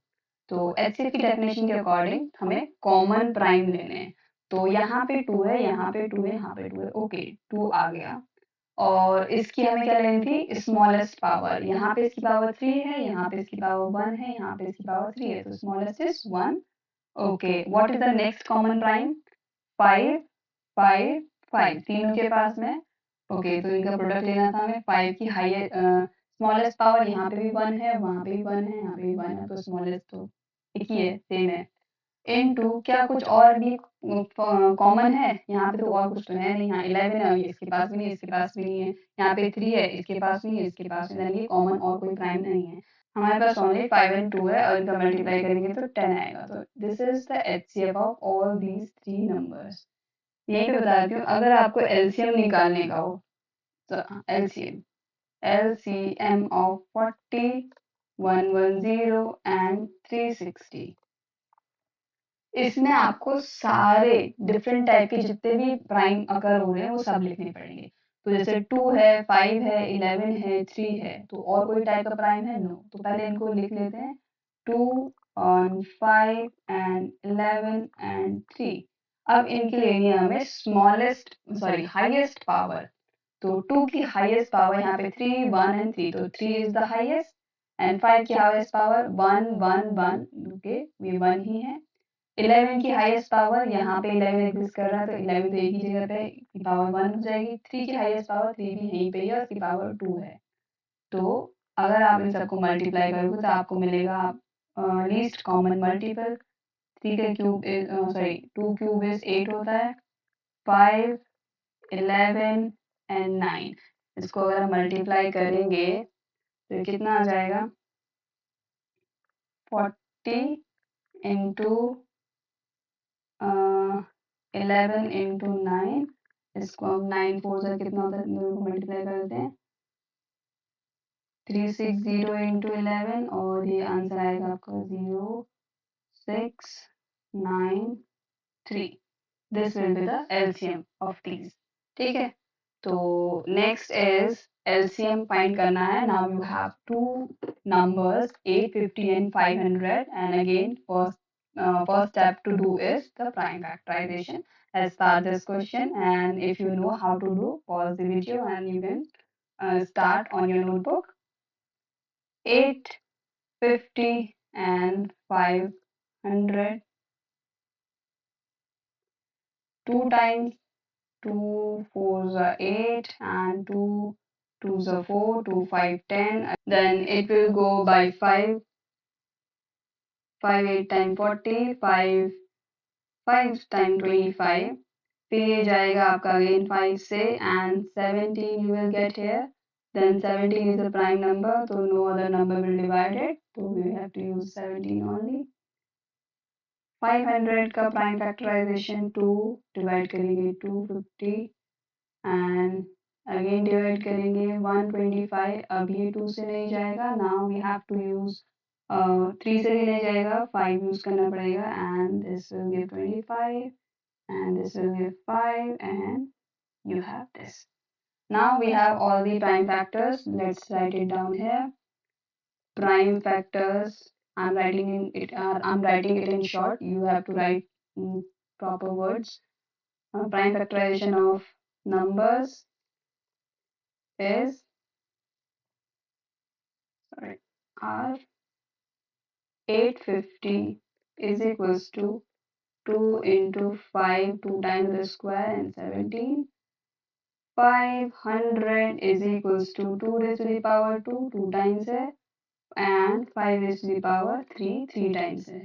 तो एचसीएफ की डेफिनेशन के अकॉर्डिंग हमें कॉमन प्राइम लेने हैं। तो यहाँ पे 2 है, यहाँ पे 2 है, यहाँ पे 2 है, ओके 2 आ गया। और इसकी हमें क्या लेनी थी, स्मॉलेस्ट पावर। यहाँ पे इसकी पावर 3 है, यहाँ पे इसकी पावर 1 है, यहाँ पे इसकी पावर 3 है, तो smallest is 1। Okay, what is the next common prime, 5 5 5 तीनों के पास में। ओके, तो इनका प्रोडक्ट लेना था हमें। 5 की हाईएस्ट स्मॉलेस्ट पावर, यहाँ पे भी 1 है, वहाँ पे भी 1 है, यहाँ पे भी 1 है, तो स्मॉलेस्ट तो एक ही है, सेम है। इनटू क्या कुछ और भी कॉमन है, यहाँ पे तो और कुछ तो है नहीं, यहाँ 11 है, इसके पास भी नहीं, इसके पास भी नहीं है, यहाँ पे 3 है, इसके पास नहीं है, इसके पास नहीं है, कॉमन और कोई प्राइम नहीं है। हमारे पास ओनली 5 एंड 2 है, और इनका मल्टीप्लाई करेंगे तो 10 आएगा। तो this is the HCF of all these 3 numbers. यहीं पे बताती हूँ, अगर आपको एलसीएम निकालने का हो तो एलसीएम, एलसीएम ऑफ 40 110 एंड 360, इसमें आपको सारे डिफरेंट टाइप के जितने भी प्राइम अकर हो रहे हैं वो सब लिखने पड़ेंगे। तो जैसे 2 है, 5 है, 11 है, 3 है, तो और कोई टाइप का प्राइम है, नो। तो पहले इनको लिख लेते हैं, 2 और 5 एंड 11 एंड 3। अब इनकी लेनी है हमें स्मॉलेस्ट सॉरी हाईएस्ट पावर। तो 2 की हाईएस्ट पावर यहाँ पे 3 1 एंड 3, तो 3 इज द हाईएस्ट, एंड 5 की हाईएस्ट पावर 1 1 1, ओके ये 1 ही है। 11 की हाईएस्ट पावर, यहाँ पे 11 एग्जिस्ट कर रहा है, तो 11 तो एक ही जगह पे, इसकी पावर 1 हो जाएगी। 3 की हाईएस्ट पावर, 3 भी यहीं पे ही है, उसकी पावर 2 है। तो अगर आप इन सबको मल्टीप्लाई करोगे तो आपको मिलेगा लीस्ट कॉमन मल्टीपल 3 का cube is sorry 2 cube is 8 होता है, 5, 11 एंड 9। इसको अगर हम मल्टीप्लाई करेंगे तो ये कितना आ जाएगा, 40 इंटू 11 इंटू 9। इसको हम 9 4 से कितना होता है, दोनों को मल्टीप्लाई कर देते हैं, 360 इंटू 11, और ये आंसर आएगा आपका 0693। This will be the LCM of these. ठीक है, तो नेक्स्ट इज एलसीएम फाइंड करना है। Now you have two numbers 850 and 500, and again first step to do is the prime factorization. Let's start this question, and if you know how to do, pause the video and you can start on your notebook. 850 and 500, 2 times 2 4s are 8, and 2 2s are 4, 2 5 10. Then it will go by 5, 5 8 times 40, 5 5 times 25. फिर ये जाएगा आपका again 5 से, and 17 you will get here. Then 17 is a prime number, so no other number will divide it, so we have to use 17 only. 500 का prime factorization 2, divide करेंगे 250, and again divide करेंगे 125. अब ये 2 से नहीं जाएगा, now we have to use 3 से भी नहीं जाएगा, 5 यूज करना पड़ेगा, and this will give 25, and this will give 5, and you have this. Now we have all the prime factors. Let's write it down here. Prime factors. I'm writing it in short. You have to write proper words. Prime factorization of numbers is, sorry, R 850 is equals to 2 into 5, 2 times the square, and 17. 500 is equals to 2 raised to the power 2, 2 times है, and 5 raised to the power 3, 3 times है.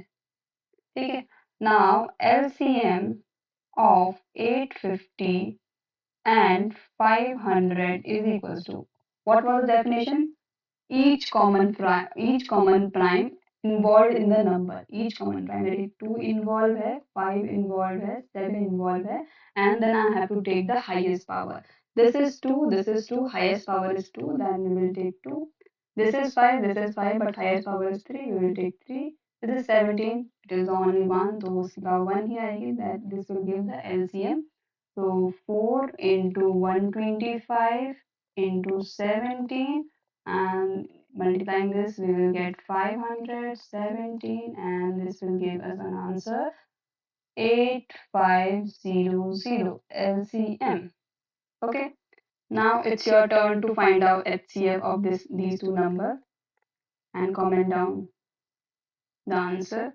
ठीक है. Now LCM of 850 and 500 is equals to, what was the definition? Each common prime involved in the number. Each common prime, that is 2 involved है, 5 involved है, 7 involved है, and then I have to take the highest power. This is 2, this is 2, highest power is 2, then we will take 2. This is 5, but highest power is 3, we will take 3. This is 17, it is only 1, so उसकी power 1 ही आएगी, that this will give the LCM. So 4 into 125 into 17, and multiplying this we will get 517, and this will give us an answer 8500 LCM. Okay, now it's your turn to find out HCF of these two numbers and comment down the answer.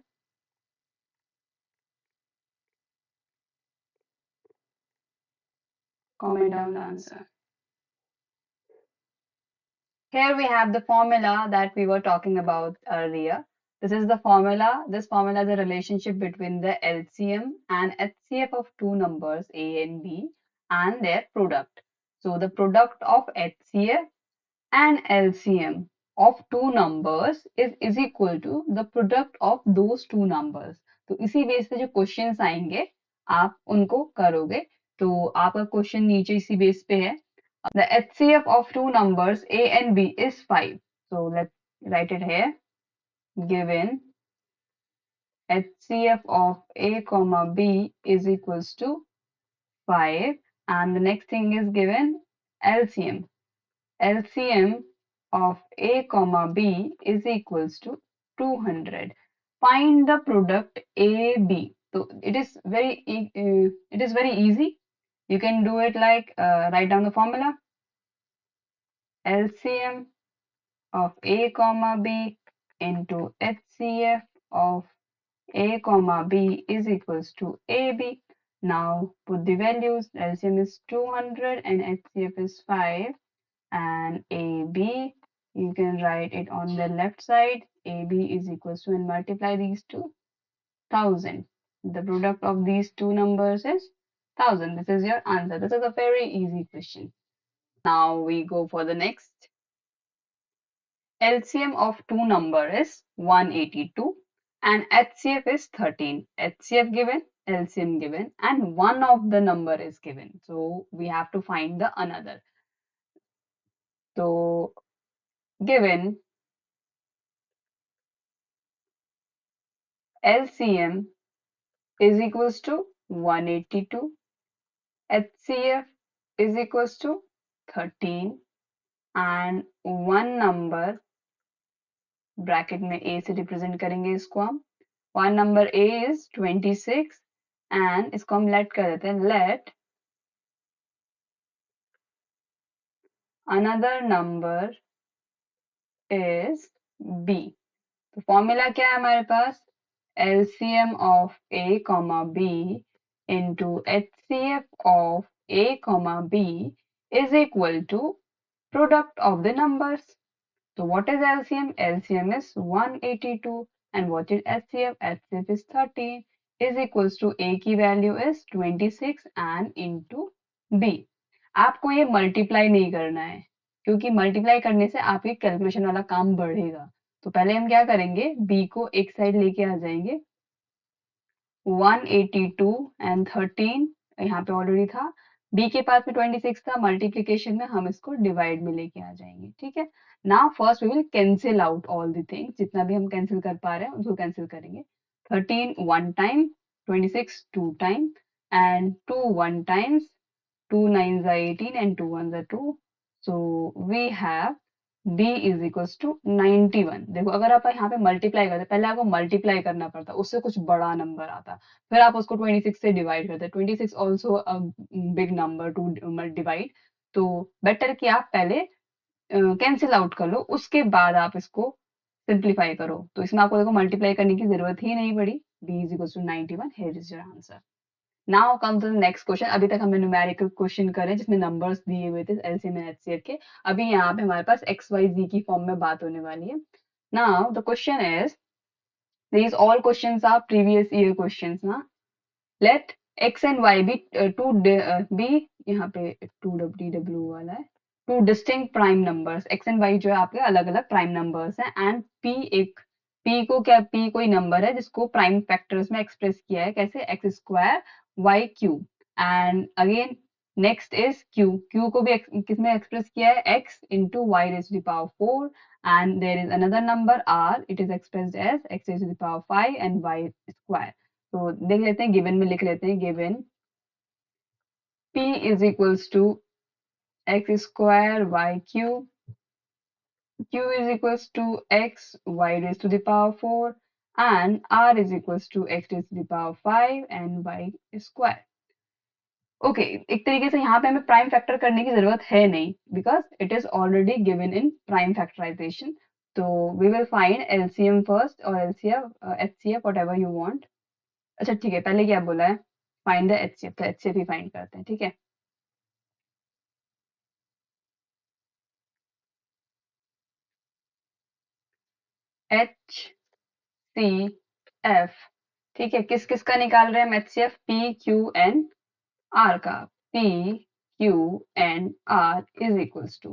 Comment down the answer. Here we have the formula that we were talking about earlier. This is the formula. This formula is a relationship between the LCM and HCF of two numbers A and B and their product. So the product of HCF and LCM of two numbers is equal to the product of those two numbers. तो इसी base पे जो questions आएंगे आप उनको करोगे. तो आपका क्वेश्चन नीचे इसी बेस पे है. The HCF of two numbers A and B is 5. So let's write it here. Given HCF of A comma B is equals to 5, and the next thing is given LCM. LCM of A comma B is equals to 200. Find the product AB. So it is very easy. You can do it like write down the formula. LCM of A comma B into HCF of A comma B is equals to AB. Now put the values. LCM is 200 and HCF is 5, and AB, you can write it on the left side. AB is equals to, and multiply these two. 1000. The product of these two numbers is 1000. This is your answer. This is a very easy question. Now we go for the next. LCM of two number is 182 and HCF is 13. HCF given, LCM given, and one of the number is given. So we have to find the another. So given LCM is equals to 182, HCF is equals to 13 and one number bracket में a से represent करेंगे इसको हम one number a is 26 and इसको हम let कर देते हैं let another number is b तो फॉर्मूला क्या है हमारे पास LCM of a comma b into HCF of a comma b is equal to product of the numbers. So what is LCM? LCM is 182 and what is HCF? HCF is 13 is equals to A की value is 26 and into B. आपको ये multiply नहीं करना है क्योंकि multiply करने से आपके कैलकुलेशन वाला काम बढ़ेगा तो पहले हम क्या करेंगे B को एक साइड लेके आ जाएंगे 182 एंड 13 यहाँ पे ऑलरेडी था b के पास में 26 था मल्टीप्लीकेशन में हम इसको डिवाइड में लेके आ जाएंगे ठीक है now first we will cancel out all the things जितना भी हम कैंसिल कर पा रहे हैं उसको कैंसिल करेंगे 13 one time 26 two time and 2 one times 2 nines are 18 and 2 ones are 2 so we have b is equals to 91 देखो अगर आप यहाँ पे मल्टीप्लाई करते पहले आपको मल्टीप्लाई करना पड़ता उससे कुछ बड़ा नंबर आता फिर आप उसको 26 से डिवाइड करते 26 also big number two divide तो बेटर कि आप पहले कैंसिल आउट कर लो उसके बाद आप इसको सिंप्लीफाई करो तो इसमें आपको देखो मल्टीप्लाई करने की जरूरत ही नहीं पड़ी b is equals to 91 here is your answer now come to the next question अभी तक हमने न्यूमेरिकल क्वेश्चन करे जिसमें नंबर्स दिए हुए थे एलसीएम एंड एचसीएफ के अभी यहाँ पे हमारे पास एक्स वाई जी की फॉर्म में बात होने वाली है now the question is these all questions are previous year questions ना let x and y be two be यहाँ पे टू डी डब्ल्यू वाला है two distinct prime numbers x and y जो है आपके अलग अलग प्राइम नंबर्स हैं एंड पी एक पी को क्या पी कोई नंबर है जिसको प्राइम फैक्टर्स में एक्सप्रेस किया है कैसे x square y Q and again next is Q Q को भी किसमें एक्सप्रेस किया है x into y raise to the power 4 and there is another number r it is expressed as x raised to the power 5 and y square तो देख लेते हैं given में लिख लेते हैं given p is equals to x square y cube q is equals to x y raised to the power 4 and r is equals to x raised to the power 5 and y square okay एक तरीके से यहाँ पे हमें prime factor करने की जरूरत है नहीं because it is already given in prime factorization तो we will find LCM first और LCF HCF whatever you want अच्छा ठीक है पहले क्या बोला है फाइंड द एचसीएफ तो एचसीएफ ही फाइंड करते हैं ठीक है एच सी एफ ठीक है किस किस का निकाल रहे हैं हम HCF p q n r का p q n r is equals to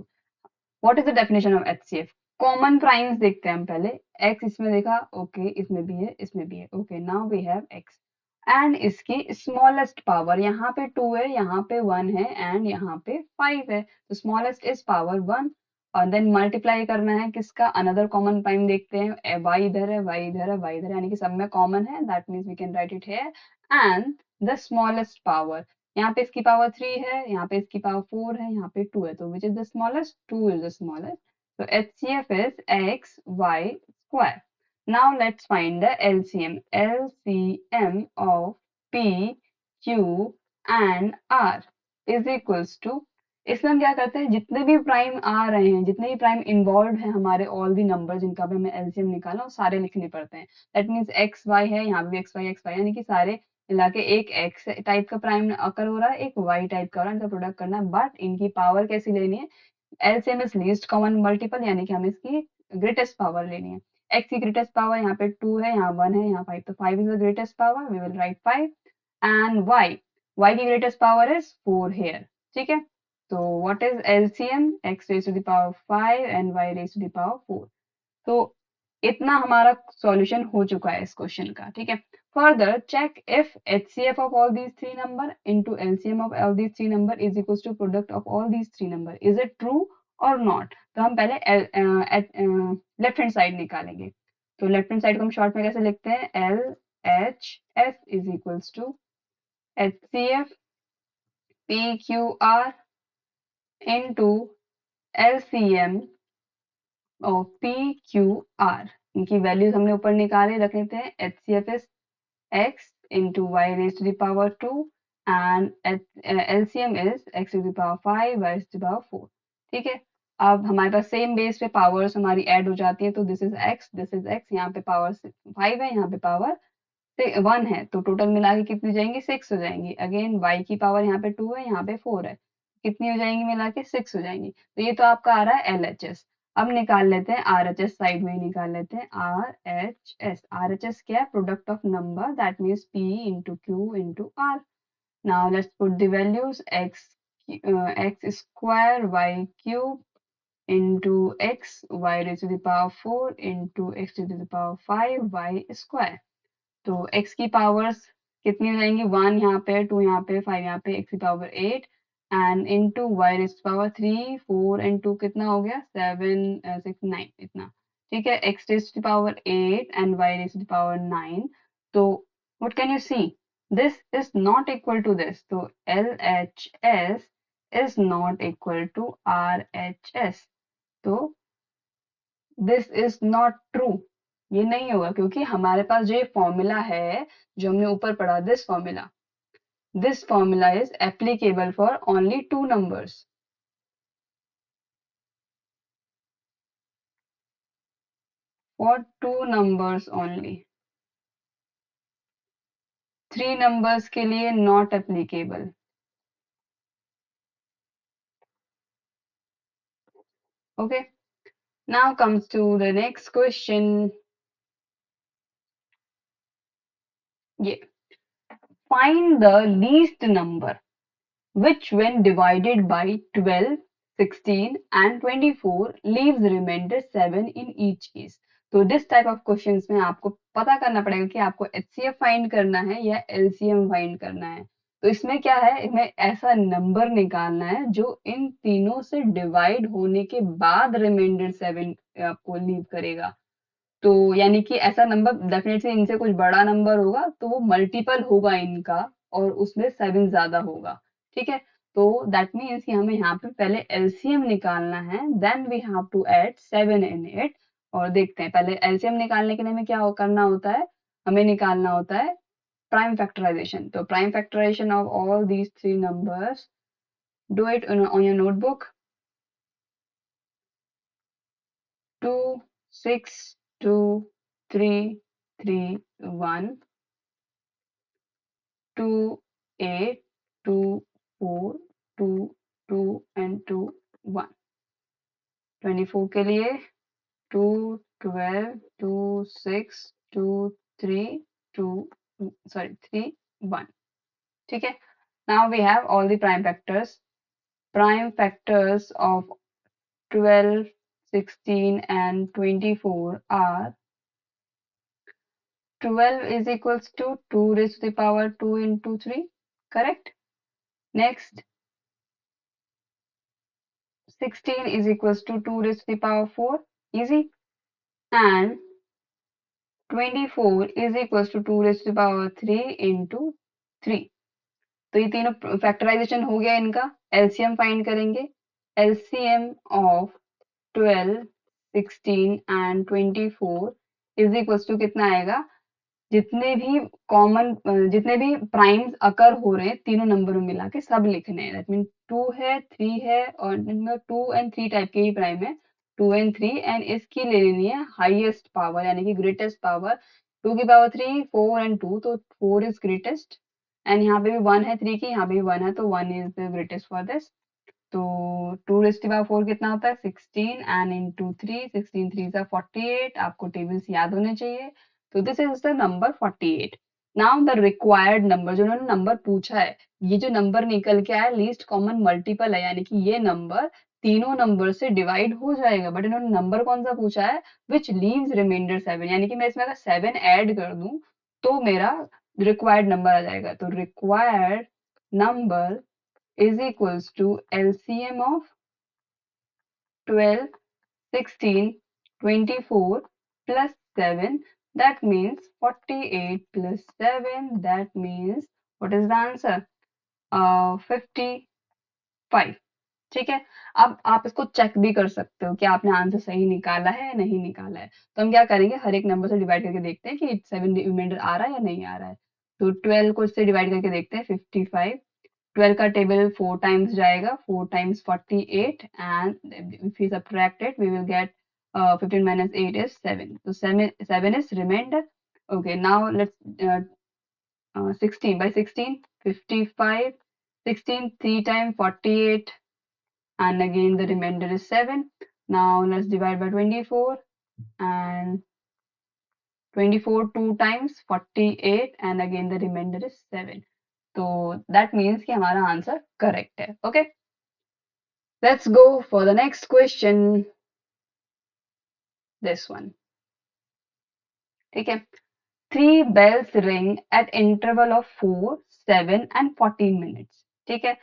what is the definition of HCF common primes देखते हैं हम पहले x इसमें देखा ओके इसमें भी है इसमें भी है okay now we have x and इसकी स्मॉलेस्ट पावर यहाँ पे 2 है यहाँ पे 1 है एंड यहाँ पे 5 है तो स्मॉलेस्ट इज पावर 1 और देन मल्टीप्लाई करना है किसका अनदर कॉमन प्राइम देखते हैं y इधर है y इधर है y इधर है यानी कि सब में कॉमन है that means we can write it here and the smallest power यहाँ पे इसकी पावर 3 है यहाँ पे इसकी पावर 4 है यहाँ पे 2 है तो which is the smallest 2 is the smallest so HCF is x y square. Now let's find the LCM. LCM of P, Q and R is equals to इसमें हम क्या करते हैं जितने भी प्राइम आ रहे हैं जितने भी प्राइम इन्वॉल्व हैं हमारे ऑल दी नंबर जिनका भी हमें एलसीएम निकालना वो सारे लिखने पड़ते हैं दैट मीन्स एक्स वाई है यहाँ भी एक्स वाई यानी कि सारे मिला के एक एक्स टाइप का प्राइम अकर हो रहा है एक वाई टाइप का हो रहा है इनका प्रोडक्ट करना है बट इनकी पावर कैसी लेनी है LCM is least common multiple यानी कि हमें इसकी ग्रेटेस्ट पावर लेनी है x की ग्रेटेस्ट पावर यहाँ पे 2 है, यहाँ 1 है, यहाँ 5, तो 5 is the greatest power, we will write 5 and y की ग्रेटेस्ट पावर इज 4 हियर, ठीक है। तो what is LCM, x raise to the power 5 and y raise to the power 4। तो इतना हमारा सॉल्यूशन हो चुका है इस क्वेश्चन का, ठीक है। Further check if HCF of all these three number into LCM of all these three number is equals to product of all these three number, is it true और नॉट। तो हम पहले लेफ्ट हैंड साइड निकालेंगे। तो left hand side को हम short में कैसे लिखते हैं, LHS is equals to HCF PQR into LCM और PQR। इनकी वैल्यूज हमने ऊपर निकाले रख लेते हैं। HCF is x into y raised to the power 2 and LCM is x to the power 5 y to the power 4, ठीक है। अब हमारे पास सेम बेस पे पावर्स हमारी ऐड हो जाती है, तो दिस इज x, यहाँ पे पावर 5 है, यहाँ पे पावर 1 है, तो टोटल मिला के कितनी जाएंगी, 6 हो जाएंगी। अगेन y की पावर यहाँ पे 2 है, यहाँ पे 4 है, कितनी हो जाएंगी मिला के, 6 हो जाएंगी। तो ये तो आपका आ रहा है LHS। अब निकाल लेते हैं RHS, साइड में ही निकाल लेते हैं RHS। RHS क्या है, product of number, that means P into Q into R। Now let's put the values, x square y cube into x y raise to the power 4 into x to the power 5 y square. तो x की powers कितनी हो जाएंगी, 1 यहाँ पे, 2 यहाँ पे, 5 यहाँ पे, x की power 8 and into y raise to power 3, 4 and 2 कितना हो गया, 7 6 9 इतना, ठीक है। x raise to power 8 and y raise to power 9। तो what can you see, this is not equal to this, तो LHS is not equal to RHS। तो this is not true, ये नहीं होगा, क्योंकि हमारे पास जो ये फॉर्मूला है जो हमने ऊपर पढ़ा, this formula is applicable for only two numbers, for two numbers only, three numbers के लिए not applicable. Okay, now comes to the next question. ये, find the least number which when divided by 12, 16 and 24 leaves remainder 7 in each case। तो this type of questions में आपको पता करना पड़ेगा कि आपको HCF फाइंड करना है या LCM फाइंड करना है। तो इसमें क्या है, इसमें ऐसा नंबर निकालना है जो इन तीनों से डिवाइड होने के बाद रिमाइंडर 7 आपको लीव करेगा। तो यानी कि ऐसा नंबर डेफिनेटली इनसे कुछ बड़ा नंबर होगा, तो वो मल्टीपल होगा इनका और उसमें 7 ज्यादा होगा, ठीक है। तो दैट मीन्स कि हमें यहाँ पे पहले एलसीएम निकालना है, then we have to add 7 in it. और देखते हैं, पहले एलसीएम निकालने के लिए हमें क्या करना होता है, हमें निकालना होता है प्राइम फैक्टराइजेशन। तो prime factorization of all these three numbers, do it on your notebook. 2 6 2 3 3 1 2 8 2 4 2 2 and 2 1। 24 के लिए 2 12 2 6 2 3 2 सॉरी 3 1, ठीक है। Now we have all the prime factors. Prime factors of 12 16 and 24 are 12 is equals to 2 raised to the power 2 into 3, correct? Next, 16 is equals to 2 raised to the power 4, easy. And 24 is equals to 2 raised to the power 3 into 3। तो ये तीनों factorisation हो गया इनका। LCM find करेंगे। LCM of 12 16 and 24 is equals to कितना आएगा, जितने भी कॉमन जितने भी प्राइम्स अकर हो रहे हैं तीनों नंबर में मिला के सब लिखने हैं। दैट मीन 2 है 3 है और इनमें 2 एंड 3 टाइप के ही प्राइम है, 2 एंड 3, एंड इसकी ले लेनी है हाईएस्ट पावर यानी कि ग्रेटेस्ट पावर। 2 की पावर 3 4 एंड 2, तो 4 इज ग्रेटेस्ट, एंड यहाँ पे भी 1 है 3 की, यहाँ पे भी 1 है, तो 1 is the greatest for this. तो 2⁴ कितना होता है 16 एंड इंटू 3 16 3 सा 48 आपको टेबल्स याद होने चाहिए तो this is the number 48 now the required number जो उन्होंने नंबर पूछा है ये जो नंबर निकल के आया लीस्ट कॉमन मल्टीपल है यानी कि ये नंबर तीनों नंबर से डिवाइड हो जाएगा बट इन्होंने नंबर कौन सा पूछा है विच लीव्स रिमाइंडर 7 यानी कि मैं इसमें अगर 7 ऐड कर दूं तो मेरा रिक्वायर्ड नंबर आ जाएगा तो required number is equals to LCM of 12, 16, 24 plus 7 that means 48 plus 7 that means what is the answer 55 ठीक है अब आप इसको चेक भी कर सकते हो कि आपने आंसर सही निकाला है या नहीं निकाला है तो हम क्या करेंगे हर एक नंबर से डिवाइड करके देखते हैं कि 7 रिमाइंडर आ रहा है या नहीं आ रहा है तो 12 को इससे डिवाइड करके देखते हैं 55 12 का टेबल 4 टाइम्स जाएगा 4 times 48 and if we subtract it we will get 15 minus 8 is 7 so 7 is remainder okay now let's 16 by 16 55 16 3 times 48 and again the remainder is 7 now let's divide by 24 and 24 2 times 48 and again the remainder is 7 so that means कि हमारा answer correct है okay let's go for the next question this one ठीक है three bells ring at interval of 4 7 and 14 minutes ठीक है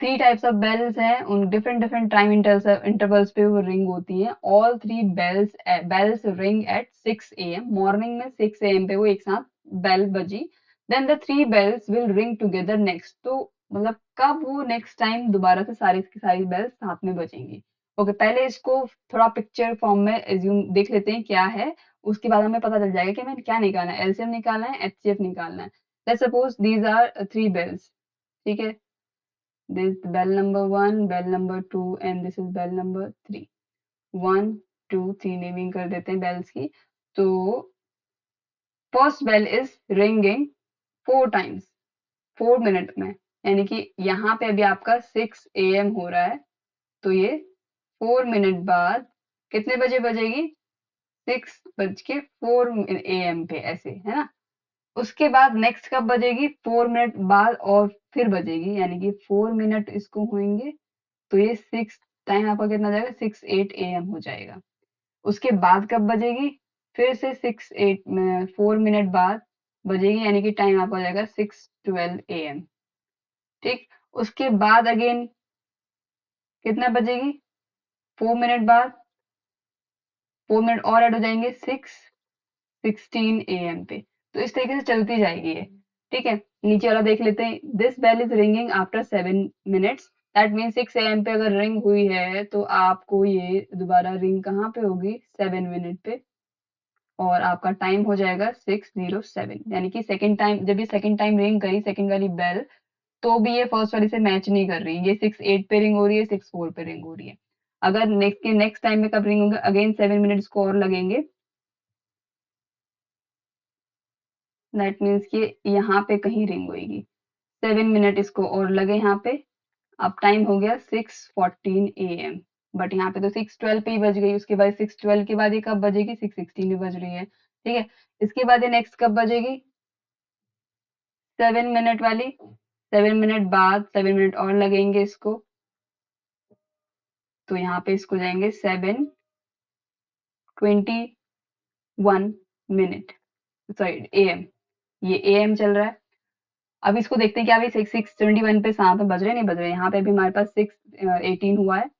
three types of bells हैं उन different different time intervals पे वो रिंग होती हैं all three bells ring at 6 AM morning में 6 AM पे वो एक साथ बेल बजी then the three bells will ring together next तो मतलब कब वो नेक्स्ट टाइम दोबारा से सारी की सारी बेल्स साथ में बजेंगी ओके पहले इसको थोड़ा पिक्चर फॉर्म में एज्यूम देख लेते हैं क्या है उसके बाद हमें पता चल जाएगा कि हमें क्या निकालना है एलसीएम निकालना है एचसीएफ निकालना है let's suppose these are three bells ठीक है this bell number 1 bell number 2 and this is bell number 3 1 2 3 naming कर देते हैं बेल्स की तो first bell is ringing 4 times 4 minute में यानी कि यहाँ पे अभी आपका 6 AM हो रहा है तो ये 4 मिनट बाद कितने बजे बजेगी 6:04 AM पे ऐसे है ना उसके बाद नेक्स्ट कब बजेगी 4 मिनट बाद और फिर बजेगी यानी कि 4 मिनट इसको होंगे तो ये 6 टाइम आपका कितना जाएगा 6:08 AM हो जाएगा उसके बाद कब बजेगी फिर से 4 मिनट बाद बजेगी यानी कि टाइम आपका हो जाएगा 6:12 AM ठीक उसके बाद अगेन कितना बजेगी 4 मिनट बाद 4 मिनट और ऐड हो जाएंगे 6:16 AM पे तो इस तरीके से चलती जाएगी ये ठीक है नीचे वाला देख लेते हैं this bell is ringing after 7 minutes that mean 6 AM पे अगर रिंग हुई है तो आपको ये दोबारा रिंग कहाँ पे होगी 7 मिनट पे और आपका टाइम हो जाएगा 6:07 यानी कि सेकंड टाइम जब ये सेकंड टाइम रिंग करी सेकंड वाली बेल तो भी ये फर्स्ट वाली से मैच नहीं कर रही ये 6:08 पे रिंग हो रही है 6:04 पे रिंग हो रही है अगर नेक्स्ट टाइम में कब रिंग होंगे अगेन 7 मिनट्स को और लगेंगे दैट मीन्स कि यहाँ पे कहीं रिंग होगी 7 मिनट इसको और लगे यहाँ पे अब टाइम हो गया 6:14 AM बट यहाँ पे तो 6:12 पे ही बज गई उसके बाद 6:12 के बाद ये कब बजेगी 6:16 पे बज रही है ठीक है इसके बाद ये नेक्स्ट कब बजेगी 7 मिनट वाली 7 मिनट बाद 7 मिनट और लगेंगे इसको तो यहाँ पे इसको जाएंगे 7:21 सॉरी AM ये AM चल रहा है अब इसको देखते हैं कि अभी 6:21 पे साथ में बज रहे नहीं बज रहे यहाँ पे भी हमारे पास 6:18 हुआ है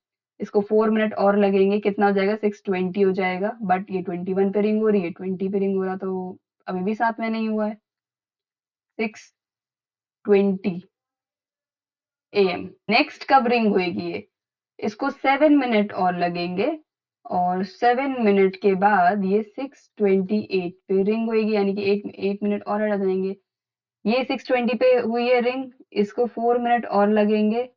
इसको 4 मिनट और लगेंगे कितना हो जाएगा 6:20 हो जाएगा बट ये 21 पे रिंग हो रही है 20 पे रिंग हो रहा तो अभी भी साथ में नहीं हुआ है 6:20 AM नेक्स्ट कब रिंग होगी ये इसको 7 मिनट और लगेंगे और 7 मिनट के बाद ये 6:28 पे रिंग होगी यानी कि 8 मिनट और आ जाएंगे ये 6:20 पे हुई है रिंग इसको 4 मिनट और लगेंगे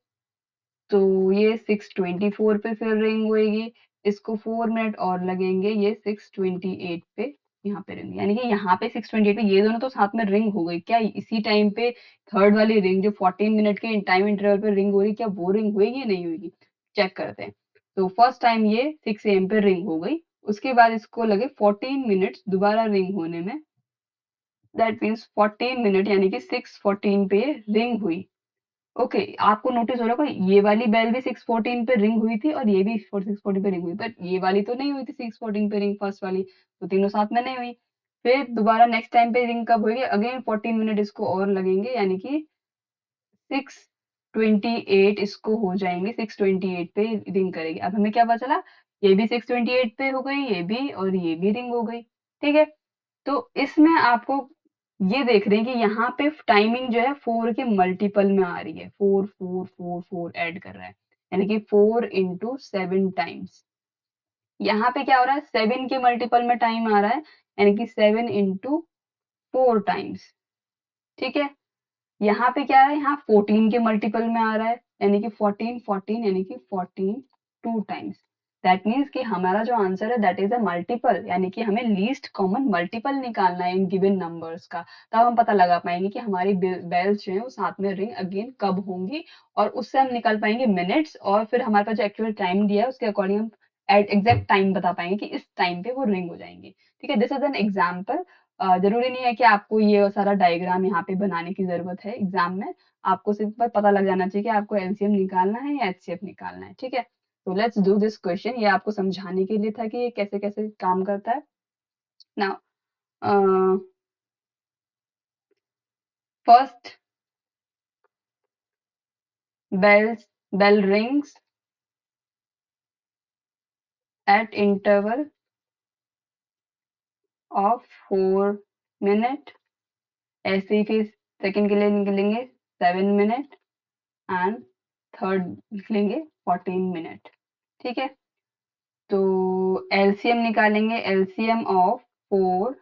तो ये 6:24 पे फिर रिंग होएगी इसको 4 मिनट और लगेंगे ये 6:28 पे यहाँ पे रिंग, यानी कि यहाँ पे 6:28 पे ये दोनों तो साथ में रिंग हो गई। क्या इसी टाइम पे थर्ड वाली रिंग जो 14 मिनट के टाइम इंटरवल पे रिंग हो रही, क्या वो रिंग होगी या नहीं होगी? चेक करते हैं। तो फर्स्ट टाइम ये 6 AM पे रिंग हो गई, उसके बाद इसको लगे 14 मिनट्स दोबारा रिंग होने में। दैट मीन्स 14 मिनट यानी कि 6:14 पे रिंग हुई। ओके, आपको नोटिस हो रहा होगा ये वाली बेल भी 6:14 पे रिंग हुई थी और ये भी 6:14 पे रिंग हुई, बट ये वाली तो नहीं हुई थी 6:14 पे रिंग, फर्स्ट वाली तो तीनों साथ में नहीं हुई। फिर दोबारा नेक्स्ट टाइम पे रिंग कब हुई? अगेन 14 मिनट इसको और लगेंगे, यानी कि 6:28 इसको हो जाएंगे, 6:28 पे रिंग करेगी। अब हमें क्या पता चला, ये भी 6:28 पे हो गई, ये भी, और ये भी रिंग हो गई। ठीक है, तो इसमें आपको ये देख रहे हैं कि यहाँ पे टाइमिंग जो है 4 के मल्टीपल में आ रही है, 4 4 4 4 ऐड कर रहा है, यानी कि 4 इंटू 7 टाइम्स। यहाँ पे क्या हो रहा है, 7 के मल्टीपल में टाइम आ रहा है, यानी कि 7 इंटू 4 टाइम्स। ठीक है, यहाँ पे क्या है, यहाँ 14 के मल्टीपल में आ रहा है, यानी कि 14 14 यानी कि 14 टू टाइम्स। दैट मीन्स कि हमारा जो आंसर है दैट इज अ मल्टीपल, यानी कि हमें लीस्ट कॉमन मल्टीपल निकालना है इन गिवन नंबर्स का। तब हम पता लगा पाएंगे कि हमारी बेल्स जो है वो साथ में रिंग अगेन कब होंगी, और उससे हम निकाल पाएंगे मिनट्स, और फिर हमारे पास जो एक्चुअल टाइम दिया है उसके अकॉर्डिंग हम एग्जैक्ट टाइम बता पाएंगे कि इस टाइम पे वो रिंग हो जाएंगे। ठीक है, दिस इज एन एग्जाम्पल। जरूरी नहीं है कि आपको ये सारा डायग्राम यहाँ पे बनाने की जरूरत है एग्जाम में, आपको सिर्फ पर पता लग जाना चाहिए कि आपको एलसीएम निकालना है या एचसीएफ निकालना है। ठीक है, तो लेट्स डू दिस क्वेश्चन। ये आपको समझाने के लिए था कि ये कैसे कैसे काम करता है। Now first bells bell rings at interval of 4 minute। ऐसे ही फिर सेकंड के लिए निकलेंगे 7 मिनट, एंड थर्ड निकलेंगे 14 मिनट। ठीक है, तो एलसीएम निकालेंगे, एलसीएम ऑफ 4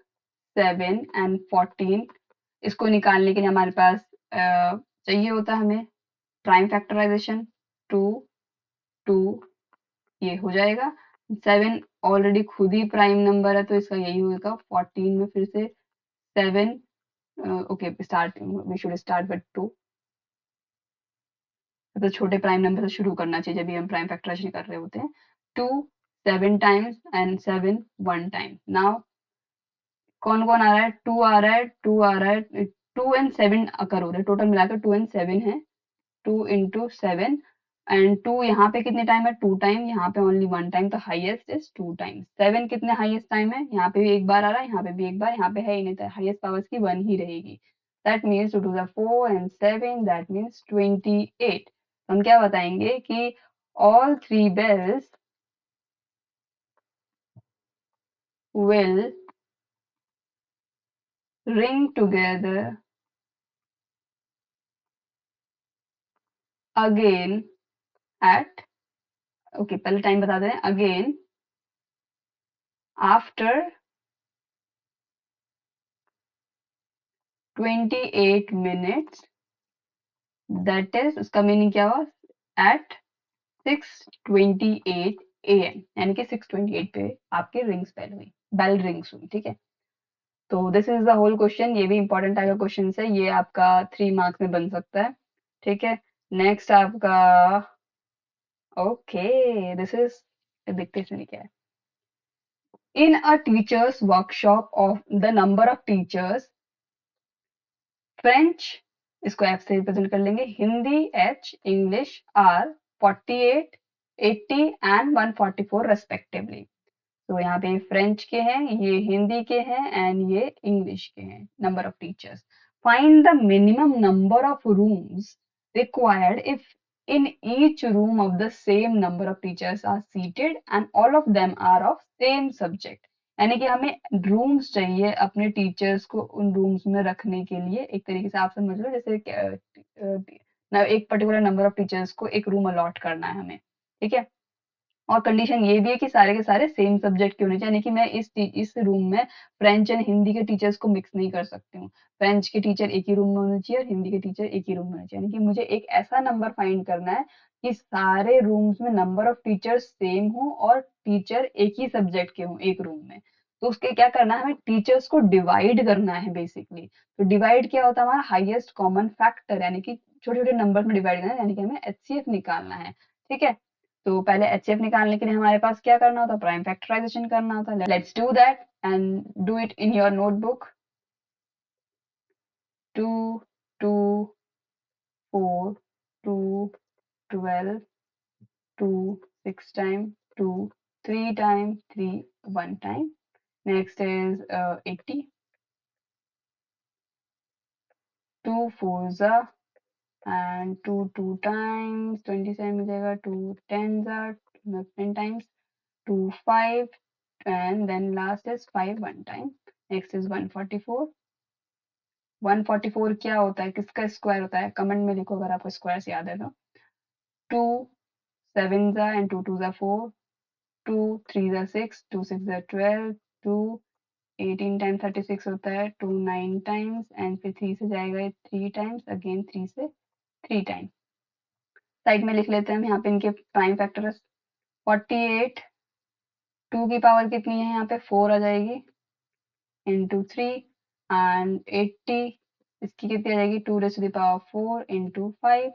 7 एंड 14। इसको निकालने के लिए हमारे पास चाहिए होता है हमें प्राइम फैक्टराइजेशन, 2 2 ये हो जाएगा। 7 ऑलरेडी खुद ही प्राइम नंबर है तो इसका यही होगा। 14 में फिर से 7, okay start, we should start with 2। तो छोटे प्राइम नंबर से शुरू करना चाहिए जब भी हम प्राइम फैक्टराइजेशन कर रहे होते हैं। 2 7 टाइम्स एंड 7 1 टाइम। नाउ कौन कौन आ रहा है, 2 आ रहा है, 2 आ रहा है, 2 एंड 7 अकर हो रहे हैं, टोटल मिलाकर 2 एंड 7 है। 2 इंटू 7 एंड 2 यहाँ पे कितने टाइम है, 2 टाइम, यहाँ पे ओनली 1 टाइम, तो हाईएस्ट इज 2 टाइम्स। 7 कितने हाईएस्ट टाइम है, यहाँ पे भी एक बार आ रहा है, यहाँ पे भी एक बार, यहाँ पे है ही नहीं, तो हाईएस्ट पावर्स की 1 ही रहेगी। That means to do the 4 and 7 that means 28। हम क्या बताएंगे कि all three bells will ring together again at, okay पहले टाइम बता दें, again after 28 minutes. That is, उसका मीनिंग क्या हुआ, एट 6:28 AM, यानी कि 6:28 पे आपकी रिंग्स बेल हुई, बेल रिंग्स हुई। ठीक है, तो this is the whole question. ये भी इंपॉर्टेंट टाइप का क्वेश्चन है, ये आपका 3 मार्क्स में बन सकता है। ठीक है, नेक्स्ट आपका, ओके दिस इज, देखते हैं इसमें क्या है। In a teachers workshop of the number of teachers, French, इसको एफ से रिप्रेजेंट कर लेंगे, Hindi H, English R, 48 80 and 144 respectively. तो यहाँ पे फ्रेंच के हैं, ये हिंदी के हैं एंड ये इंग्लिश के हैं। Number of teachers, find the minimum number of rooms required if in each room of the same number of teachers are seated and all of them are of same subject। यानी कि हमें rooms चाहिए अपने teachers को उन rooms में रखने के लिए। एक तरीके से आप समझ लो जैसे एक पर्टिकुलर नंबर ऑफ टीचर्स को एक रूम अलॉट करना है हमें। ठीक है, और कंडीशन ये भी है कि सारे के सारे सेम सब्जेक्ट के होने चाहिए, यानी कि मैं इस रूम में फ्रेंच एंड हिंदी के टीचर्स को मिक्स नहीं कर सकती हूँ। फ्रेंच के टीचर एक ही रूम में होने चाहिए और हिंदी के टीचर एक ही रूम में होने चाहिए, यानी कि मुझे एक ऐसा नंबर फाइंड करना है कि सारे रूम्स में नंबर ऑफ टीचर्स सेम हो और टीचर एक ही सब्जेक्ट के हों एक रूम में। तो उसके क्या करना है, हमें टीचर्स को डिवाइड करना है बेसिकली। तो डिवाइड क्या होता है, हमारा हाईएस्ट कॉमन फैक्टर, यानी कि छोटे छोटे नंबर में डिवाइड करना है, यानी कि हमें एचसीएफ निकालना है। ठीक है, तो पहले एचसीएफ निकालने के लिए हमारे पास क्या करना होता है, प्राइम फैक्टराइजेशन करना होता है। Let's do that and do it in your notebook. 2, 2, 4, 2, 12, 2, 6 time, 2, 3 time, 3, 1 time. Next is 80. 2 fours are and 2 2 times 27 मिलेगा, 2 tens are 10 times, 2 5 and then last is 5 1 time. Next is 144. 144 क्या होता है, किसका स्क्वायर होता है, कमेंट में लिखो अगर आपको स्क्वायर से याद है तो। 2 sevens are and 2 twos are 4, 2 threes are 6, 2 sixes are 12, 2 18 time 36 होता है, 2 9 टाइम्स एंड फिर 3 से जाएगा 3 टाइम्स, अगेन 3 से 3 टाइम। साइड में लिख लेते हैं हम यहाँ पे इनके प्राइम फैक्टर्स। 48, 2 की पावर कितनी है यहाँ पे, 4 आ जाएगी, इंटू 3 एंड 80, इसकी कितनी आ जाएगी, 2 raise to the power 4 into 5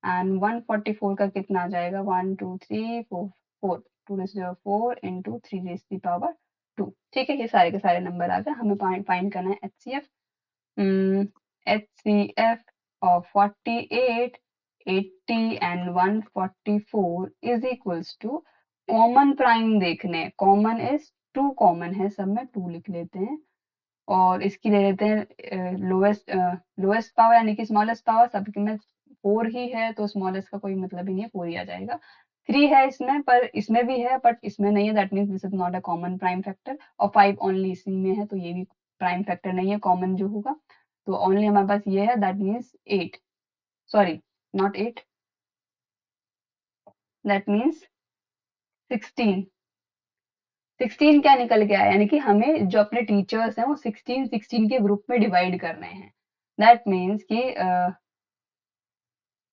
and 144 का कितना आ जाएगा, 1 2 3 4 4, 2 raise to the power 4 into 3 raise to the power 2। ठीक है, ये सारे के सारे नंबर आ गए, हमें फाइंड करना है HCF. HCF of 48, 80 and 144 is equals to common prime देखने हैं, कॉमन इज 2, कॉमन है सब में 2 लिख लेते हैं और इसकी ले लेते हैं लोएस्ट पावर यानी कि स्मॉलेस्ट पावर, सबके में 4 ही है तो स्मॉलेस्ट का कोई मतलब ही नहीं है, 4 ही आ जाएगा। 3 है इसमें, पर इसमें भी है बट इसमें नहीं है, that means this is not a common prime factor. और 5 ओनली इसी में है तो ये भी प्राइम फैक्टर नहीं है कॉमन जो होगा। तो ओनली हमारे पास ये है, that means 8, sorry not 8, that means 16। 16 क्या निकल के आया, यानी कि हमें जो अपने टीचर्स हैं वो 16 16 के ग्रुप में डिवाइड करने हैं। दैट मीन्स कि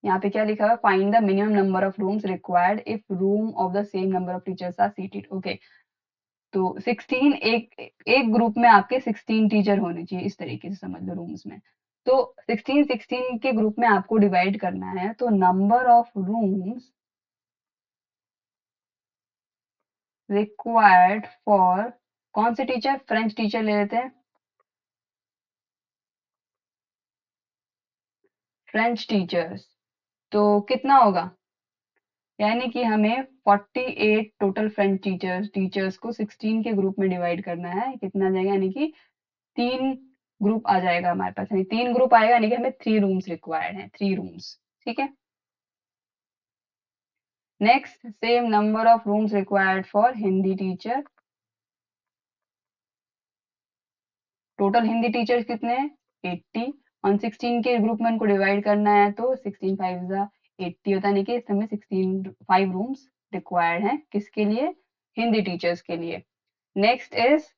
यहाँ पे क्या लिखा हुआ है, find the minimum number of rooms required if room of the same number of teachers are seated. Okay, तो 16 एक एक ग्रुप में आपके 16 टीचर होने चाहिए, इस तरीके से समझ लो रूम्स में। तो 16 16 के ग्रुप में आपको डिवाइड करना है, तो number of rooms required for कौन से टीचर, फ्रेंच टीचर ले लेते हैं, फ्रेंच टीचर्स। तो कितना होगा, यानी कि हमें 48 टोटल फ्रेंच टीचर्स को 16 के ग्रुप में डिवाइड करना है, कितना आ जाएगा, यानी कि 3 ग्रुप आ जाएगा हमारे पास, यानी 3 ग्रुप आएगा, यानी कि हमें 3 रूम्स रिक्वायर्ड हैं, 3 रूम्स। ठीक है, next same number of rooms required for Hindi teacher. Total Hindi teachers कितने हैं, 80, और 16 के ग्रुप में उनको डिवाइड करना है तो 16 5 जा 80 होता है, यानी कि इस समय 16 5 रूम्स रिक्वायर्ड हैं, किसके लिए, हिंदी टीचर्स के लिए। नेक्स्ट इज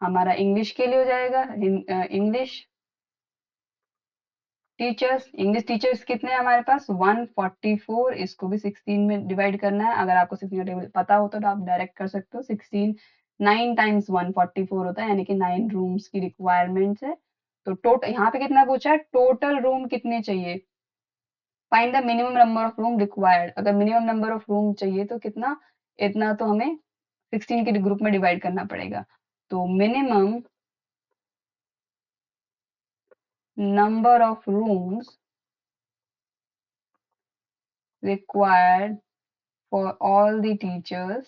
हमारा इंग्लिश के लिए हो जाएगा, इंग्लिश टीचर्स कितने हैं हमारे पास, 144, इसको भी 16 में डिवाइड करना है। अगर आपको 16 का टेबल पता हो तो आप डायरेक्ट कर सकते हो, 16 9 टाइम्स 144 होता है, यानी कि 9 रूम्स की रिक्वायरमेंट है। तो टोटल यहाँ पे कितना पूछा है, टोटल रूम कितने चाहिए, find the minimum number of room required. अगर मिनिमम नंबर ऑफ रूम चाहिए तो कितना, इतना तो हमें 16 के ग्रुप में डिवाइड करना पड़ेगा। तो minimum number of rooms required for all the teachers,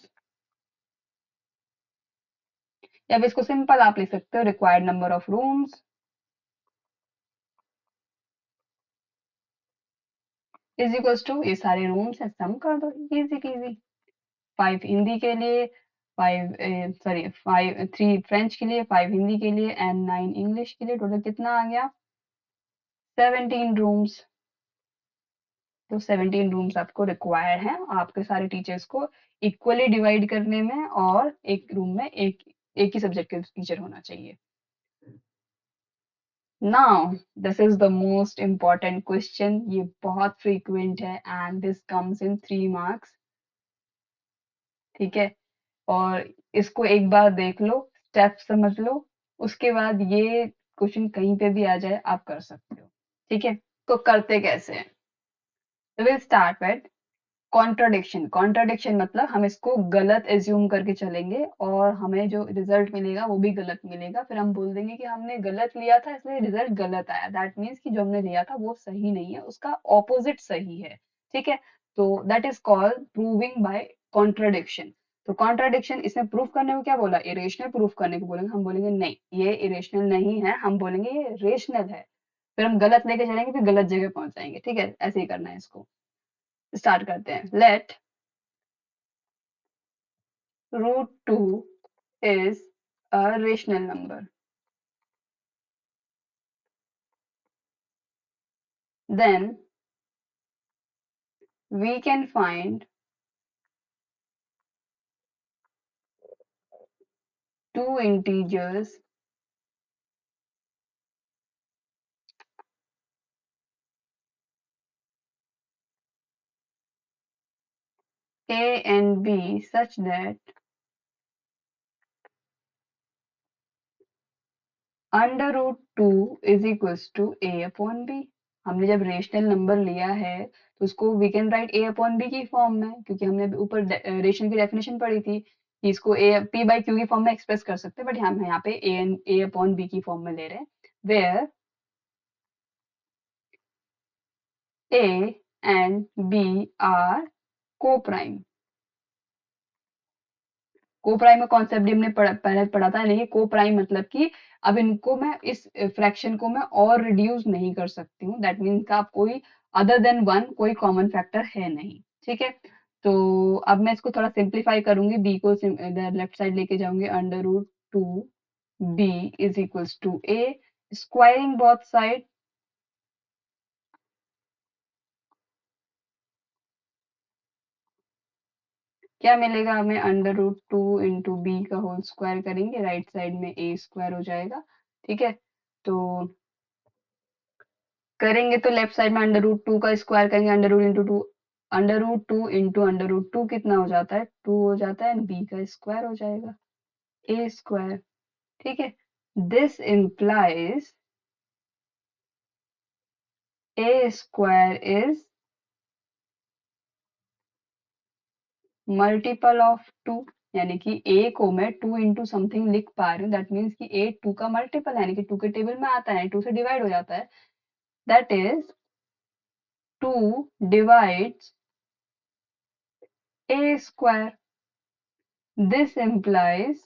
या फिर इसको सिंपल आप लिख सकते हो, required number of rooms is equals to, ये सारे रूम्स है सम कर दो, इजी इजी। 5 हिंदी के लिए, 5 सॉरी 5 3 फ्रेंच के लिए, 5 हिंदी के लिए एंड 9 इंग्लिश के लिए, टोटल कितना आ गया, 17 रूम्स। तो 17 रूम्स आपको रिक्वायर्ड हैं आपके सारे टीचर्स को इक्वली डिवाइड करने में, और एक रूम में एक ही सब्जेक्ट के टीचर होना चाहिए। Now, this is the most important question, ये बहुत frequent है and this comes in 3 marks। ठीक है, और इसको एक बार देख लो, स्टेप समझ लो। उसके बाद ये क्वेश्चन कहीं पे भी आ जाए आप कर सकते हो। ठीक है, तो करते कैसे हैं? Will start with contradiction. Contradiction मतलब हम इसको गलत एज्यूम करके चलेंगे और हमें जो रिजल्ट मिलेगा वो भी गलत मिलेगा। फिर हम बोल देंगे कि हमने गलत लिया था इसलिए रिजल्ट गलत आया। दैट मीन्स कि जो हमने लिया था वो सही नहीं है, उसका ऑपोजिट सही है। ठीक है, तो that is called proving by contradiction. तो कॉन्ट्राडिक्शन इसमें प्रूफ करने को क्या बोला? इरेशनल प्रूफ करने को बोलेंगे। हम बोलेंगे नहीं ये इरेशनल नहीं है, हम बोलेंगे ये रेशनल है। फिर हम गलत लेके चलेंगे, फिर गलत जगह पहुंच जाएंगे। ठीक है, ऐसे ही करना है इसको। स्टार्ट करते हैं। Let root 2 is a rational number. Then we can find two integers a and b such that under root two is equals to a upon b. हमने जब रेशनल नंबर लिया है तो उसको we can write a upon b की form में, क्योंकि हमने अभी ऊपर रेशनल की डेफिनेशन पढ़ी थी कि इसको ए पी बाई क्यू की फॉर्म में एक्सप्रेस कर सकते हैं, बट हम यहाँ पे ए अपॉन बी की फॉर्म में ले रहे हैं। Where a and b are coprime. Coprime का कॉन्सेप्ट भी हमने पहले पढ़ा था, नहीं को प्राइम मतलब कि अब इनको मैं इस फ्रैक्शन को मैं और रिड्यूस नहीं कर सकती हूँ। दैट मीन्स का आप कोई अदर देन वन कोई कॉमन फैक्टर है नहीं। ठीक है, तो अब मैं इसको थोड़ा सिंप्लीफाई करूंगी। बी को लेफ्ट साइड लेके जाऊंगी। Under root two b is equals to a, squaring both side. क्या मिलेगा हमें? Under root two into b का होल स्क्वायर करेंगे, राइट साइड में ए स्क्वायर हो जाएगा। ठीक है, तो करेंगे तो लेफ्ट साइड में अंडर रूट टू का स्क्वायर करेंगे। Under root into two, under root two कितना हो जाता है? टू हो जाता है, बी का स्क्वायर हो जाएगा, ए स्क्वायर। ठीक है, this implies a square is multiple of two. यानी कि ए को मैं टू इंटू समथिंग लिख पा रही हूँ, दैट मीन्स कि ए टू का मल्टीपल है, यानी कि टू के टेबल में आता है, टू से डिवाइड हो जाता है। That is to divides A square. This implies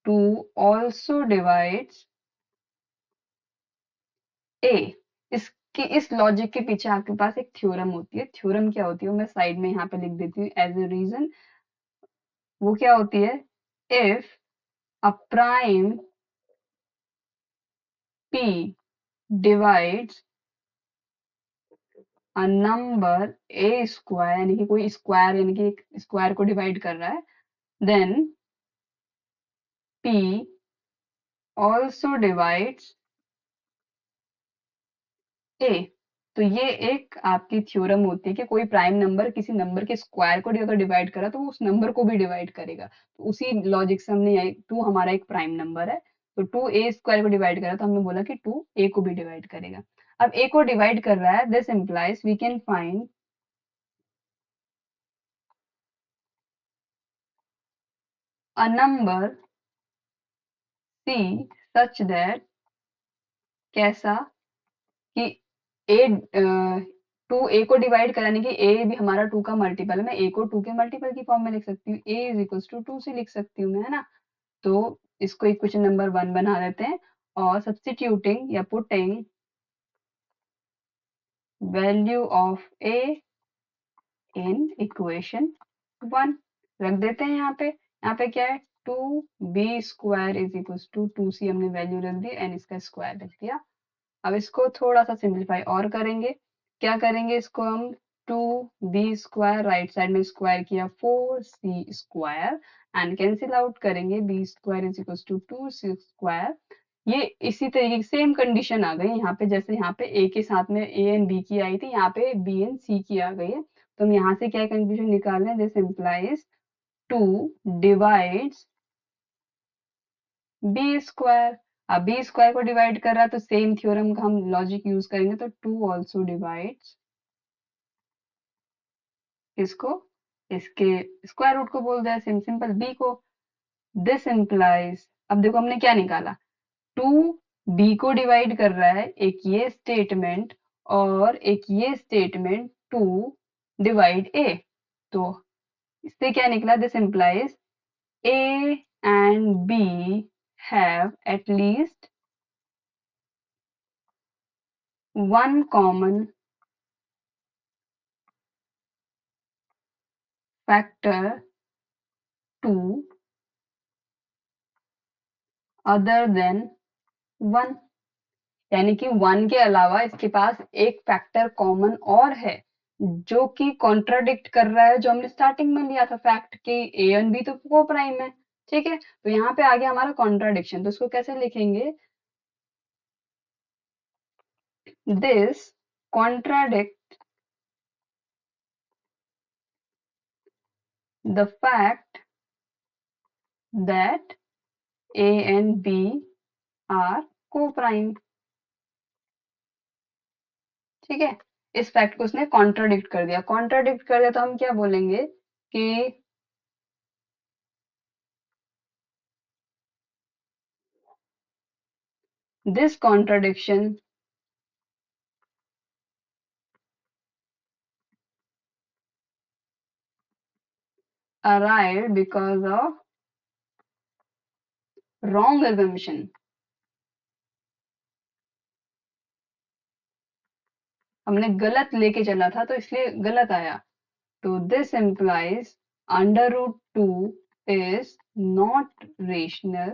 2 also divides a। इसके इस लॉजिक के पीछे आपके पास एक थ्योरम होती है। थ्योरम क्या होती है वो मैं साइड में यहाँ पे लिख देती हूँ एज ए रीजन। वो क्या होती है? If a prime p divides a number a square, यानी कि कोई स्क्वायर यानी कि एक स्क्वायर को डिवाइड कर रहा है, देन p also divides ए। तो ये एक आपकी थ्योरम होती है कि कोई प्राइम नंबर किसी नंबर के स्क्वायर को अगर डिवाइड करा तो वो उस नंबर को भी डिवाइड करेगा। तो उसी लॉजिक से हमने टू हमारा एक प्राइम नंबर है, तो टू ए स्क्वायर को डिवाइड करा तो हमने बोला कि टू ए को भी डिवाइड करेगा। अब ए को डिवाइड कर रहा है, this implies we can find a number c such that, कैसा कि ए टू ए को डिवाइड कराने की ए भी हमारा टू का मल्टीपल है। मैं ए को टू के मल्टीपल की फॉर्म में लिख सकती हूँ, ए इज इक्वल टू टू से लिख सकती हूँ मैं, है ना। तो इसको इक्वेशन नंबर वन बना देते हैं और सब्स्टिट्यूटिंग या putting value of a in equation one रख देते हैं। यहाँ पे क्या है? Two b square is equal to two c हमने वैल्यू रख दी, एन इसका स्क्वायर रख दिया। अब इसको थोड़ा सा सिंप्लीफाई और करेंगे। क्या करेंगे? इसको हम two b square right side में स्क्वायर किया, four c square and cancel out करेंगे। B square is equal to two c square. ये इसी तरीके की सेम कंडीशन आ गई यहाँ पे, जैसे यहाँ पे ए के साथ में ए एंड बी की आई थी, यहाँ पे बी एंड सी की आ गई है। तो हम यहाँ से क्या कंक्लूजन निकाल रहे हैं? This implies two divides b square. अब बी स्क्वायर को डिवाइड कर रहा है तो सेम थ्योरम का हम लॉजिक यूज करेंगे, तो टू ऑल्सो डिवाइड्स इसको, इसके स्क्वायर रूट को बोल दिया सिंपल बी को। दिस इम्प्लाइज, अब देखो हमने क्या निकाला, टू बी को डिवाइड कर रहा है, एक ये स्टेटमेंट और एक ये स्टेटमेंट, टू डिवाइड ए। तो इससे क्या निकला, this implies a and b have at least one common factor two other than one. यानी कि वन के अलावा इसके पास एक फैक्टर कॉमन और है, जो कि कॉन्ट्राडिक्ट कर रहा है जो हमने स्टार्टिंग में लिया था फैक्ट कि ए एंड बी तो को प्राइम है। ठीक है, तो यहाँ पे आ गया हमारा कॉन्ट्राडिक्शन, तो इसको कैसे लिखेंगे, this contradict the fact that a and b are coprime. ठीक है, इस फैक्ट को उसने कॉन्ट्राडिक्ट कर दिया, कॉन्ट्राडिक्ट कर दिया तो हम क्या बोलेंगे कि this contradiction arrived because of wrong assumption। हमने गलत लेके चला था तो इसलिए गलत आया। तो this implies under root two is not rational,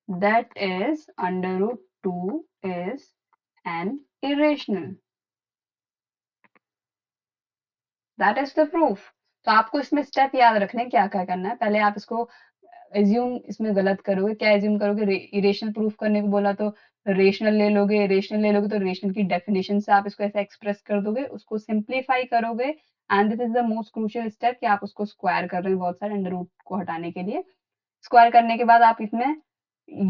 that is under root 2 is an irrational, that is the proof। तो आपको इसमें स्टेप याद रखने हैं, क्या क्या करना है, पहले आप इसको एज्यूम इसमें गलत करोगे, क्या एज्यूम करोगे, इरेशनल प्रूफ करने को बोला तो रेशनल ले लोगे तो रेशनल की डेफिनेशन से आप इसको ऐसे एक्सप्रेस कर दोगे, उसको सिंप्लीफाई करोगे, and this is the most crucial step कि आप उसको स्क्वायर कर रहे हैं बहुत सारे अंडर रूट को हटाने के लिए। स्क्वायर करने के बाद आप इसमें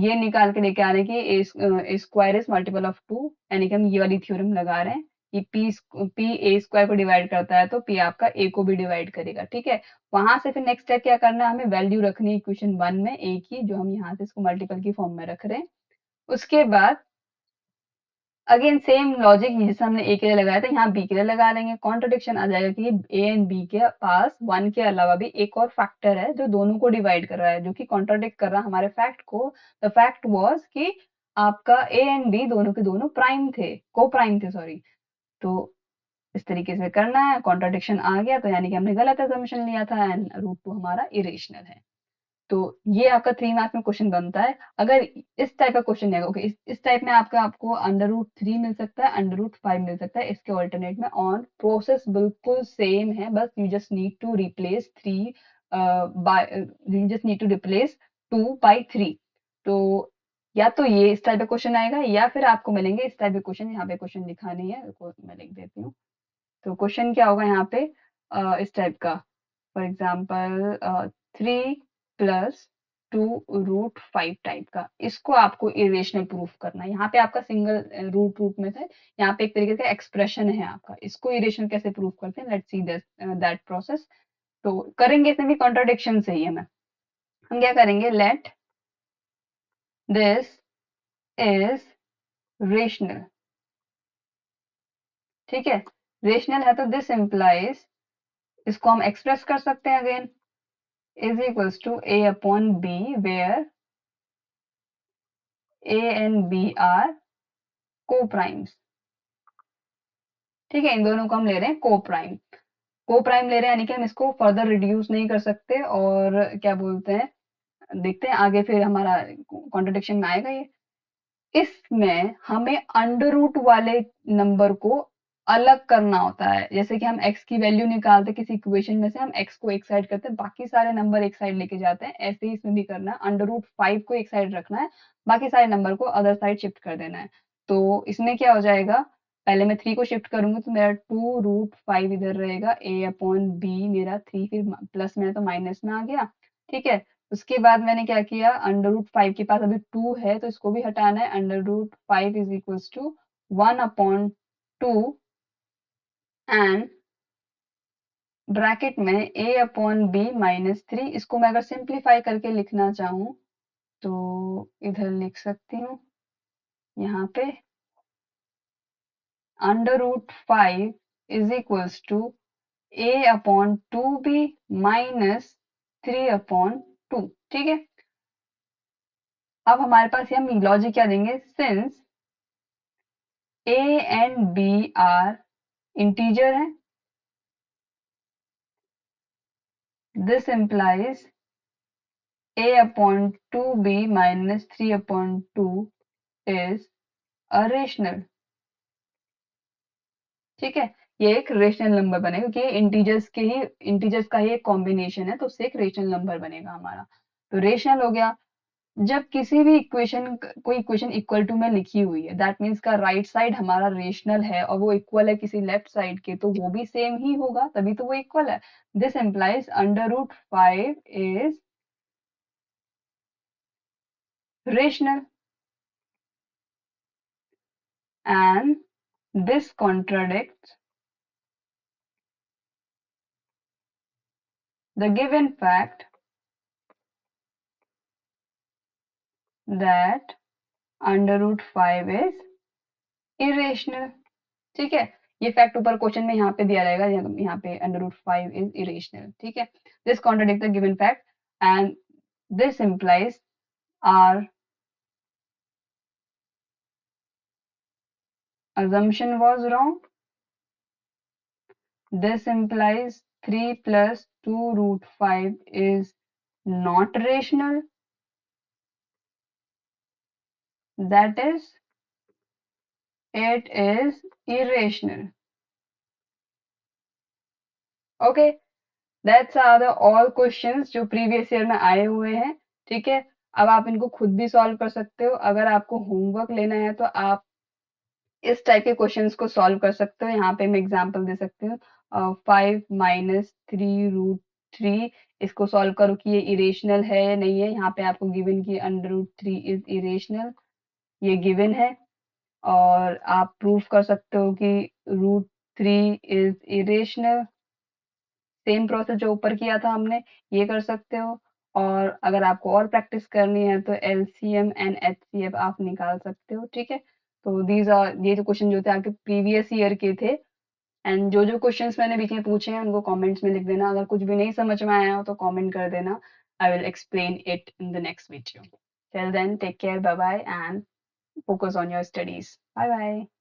ये निकाल के लेके आ रहे हैं कि a square is multiple of two, यानी कि हम ये वाली थ्योरम लगा रहे हैं कि पी ए स्क्वायर को डिवाइड करता है तो पी आपका ए को भी डिवाइड करेगा। ठीक है, वहां से फिर नेक्स्ट स्टेप क्या करना है, हमें वैल्यू रखनी है इक्वेशन वन में ए की, जो हम यहाँ से इसको मल्टीपल की फॉर्म में रख रहे हैं। उसके बाद अगेन सेम लॉजिक जैसे हमने ए के लिए लगाया था यहाँ बी के लिए लगा लेंगे, कॉन्ट्रडिक्शन आ जाएगा कि ए एंड बी के पास वन के अलावा भी एक और फैक्टर है जो दोनों को डिवाइड कर रहा है, जो कि कॉन्ट्रडिक्ट कर रहा है हमारे फैक्ट को। द फैक्ट वाज कि आपका ए एंड बी दोनों के दोनों प्राइम थे, को प्राइम थे सॉरी। तो इस तरीके से करना है, कॉन्ट्रडिक्शन आ गया तो यानी कि हमने गलत assumption लिया था एंड रूट टू हमारा इरेशनल है। तो ये आपका 3 मार्क्स में क्वेश्चन बनता है। अगर इस टाइप का क्वेश्चन है, ओके, इस टाइप में आपका आपको अंडर रूट 3 मिल सकता है, अंडर रूट 5 मिल सकता है, इसके ऑल्टरनेट में ऑन प्रोसेस बिल्कुल सेम है, बस you just need to replace 3 by, you just need to replace 2 by 3। तो या तो ये इस टाइप का क्वेश्चन आएगा या फिर आपको मिलेंगे इस टाइप के क्वेश्चन, यहाँ पे क्वेश्चन लिखा नहीं है, मैं लिख देती हूँ। तो क्वेश्चन क्या होगा यहाँ पे, इस टाइप का, फॉर एग्जाम्पल 3 प्लस 2√5 टाइप का, इसको आपको इरेशनल प्रूफ करना है। यहाँ पे आपका सिंगल रूट रूट में से यहाँ पे एक तरीके का एक्सप्रेशन है आपका, इसको इरेशनल कैसे प्रूफ करते हैं, लेट्स सी दैट प्रोसेस। तो करेंगे इसमें भी कॉन्ट्राडिक्शन से ही है, मैं हम क्या करेंगे, लेट दिस इज रेशनल। ठीक है, रेशनल है तो दिस इम्प्लाइज, इसको हम एक्सप्रेस कर सकते हैं again, is equals to a upon b where a and b are co-primes। ठीक है, इन दोनों को हम ले रहे हैं को-प्राइम, को-प्राइम ले रहे हैं यानी कि हम इसको फर्दर रिड्यूस नहीं कर सकते, और क्या बोलते हैं, देखते हैं आगे फिर हमारा कॉन्ट्रडिक्शन में आएगा ये। इसमें हमें अंडर रूट वाले नंबर को अलग करना होता है, जैसे कि हम x की वैल्यू निकालते किसी इक्वेशन में से, हम x को एक साइड करते हैं, बाकी सारे नंबर एक साइड लेके जाते हैं, ऐसे ही इसमें भी करना है, अंडर रूट 5 को एक साइड रखना है, बाकी सारे नंबर को अदर साइड शिफ्ट कर देना है। तो इसमें क्या हो जाएगा, पहले मैं 3 को शिफ्ट करूंगी तो मेरा 2√5 इधर रहेगा, a अपॉन बी मेरा 3 फिर प्लस में है तो माइनस में आ गया। ठीक है, उसके बाद मैंने क्या किया, √5 के पास अभी 2 है तो इसको भी हटाना है। √5 is equals to 1/2 and bracket में a/b - 3। इसको मैं अगर सिंप्लीफाई करके लिखना चाहूँ तो इधर लिख सकती हूँ, यहाँ पे √5 इज इक्वल्स टू a/2b - 3/2। ठीक है, अब हमारे पास हम लॉजिक क्या देंगे, since a and b are integer है, this implies a/2b - 3/2 is a rational। ठीक है, ये एक रेशनल नंबर बनेगा क्योंकि ये इंटीजर्स का ही एक कॉम्बिनेशन है, तो उससे एक रेशनल नंबर बनेगा हमारा। तो रेशनल हो गया। जब किसी भी कोई इक्वेशन इक्वल टू में लिखी हुई है, दैट मीन्स का राइट साइड हमारा रेशनल है और वो इक्वल है किसी लेफ्ट साइड के, तो वो भी सेम ही होगा, तभी तो वो इक्वल है। This implies √5 is rational and this contradicts the given fact that √5 is irrational। ठीक है, ये फैक्ट ऊपर क्वेश्चन में यहाँ पे दिया रहेगा, यहाँ पे √5 इज इरेशनल। ठीक है, this contradict the given fact and this implies our assumption was wrong। This implies 3 plus 2 √5 is not rational, that is it is irrational। okay, that's are the all questions जो previous year में आए हुए हैं। ठीक है, अब आप इनको खुद भी सॉल्व कर सकते हो। अगर आपको होमवर्क लेना है तो आप इस टाइप के क्वेश्चंस को सॉल्व कर सकते हो। यहाँ पे मैं एग्जांपल दे सकती हूँ, 5 - 3√3। इसको सॉल्व करो कि ये इरेशनल है या नहीं है। यहाँ पे आपको गिवन की √3 इज इरेशनल, ये गिवन है। और आप प्रूफ कर सकते हो कि √3 इज इरेशनल। सेम प्रोसेस जो ऊपर किया था हमने, ये कर सकते हो। और अगर आपको और प्रैक्टिस करनी है तो एलसीएम एंड एचसीएफ आप निकाल सकते हो। ठीक है, तो दीज आर, ये जो क्वेश्चन जो थे आपके प्रीवियस ईयर के थे। एंड जो जो क्वेश्चंस मैंने बीच में पूछे हैं उनको कमेंट्स में लिख देना। अगर कुछ भी नहीं समझ में आया हो तो कमेंट कर देना, I will explain it in the next video. Till then take care, bye bye and focus on your studies। Bye bye।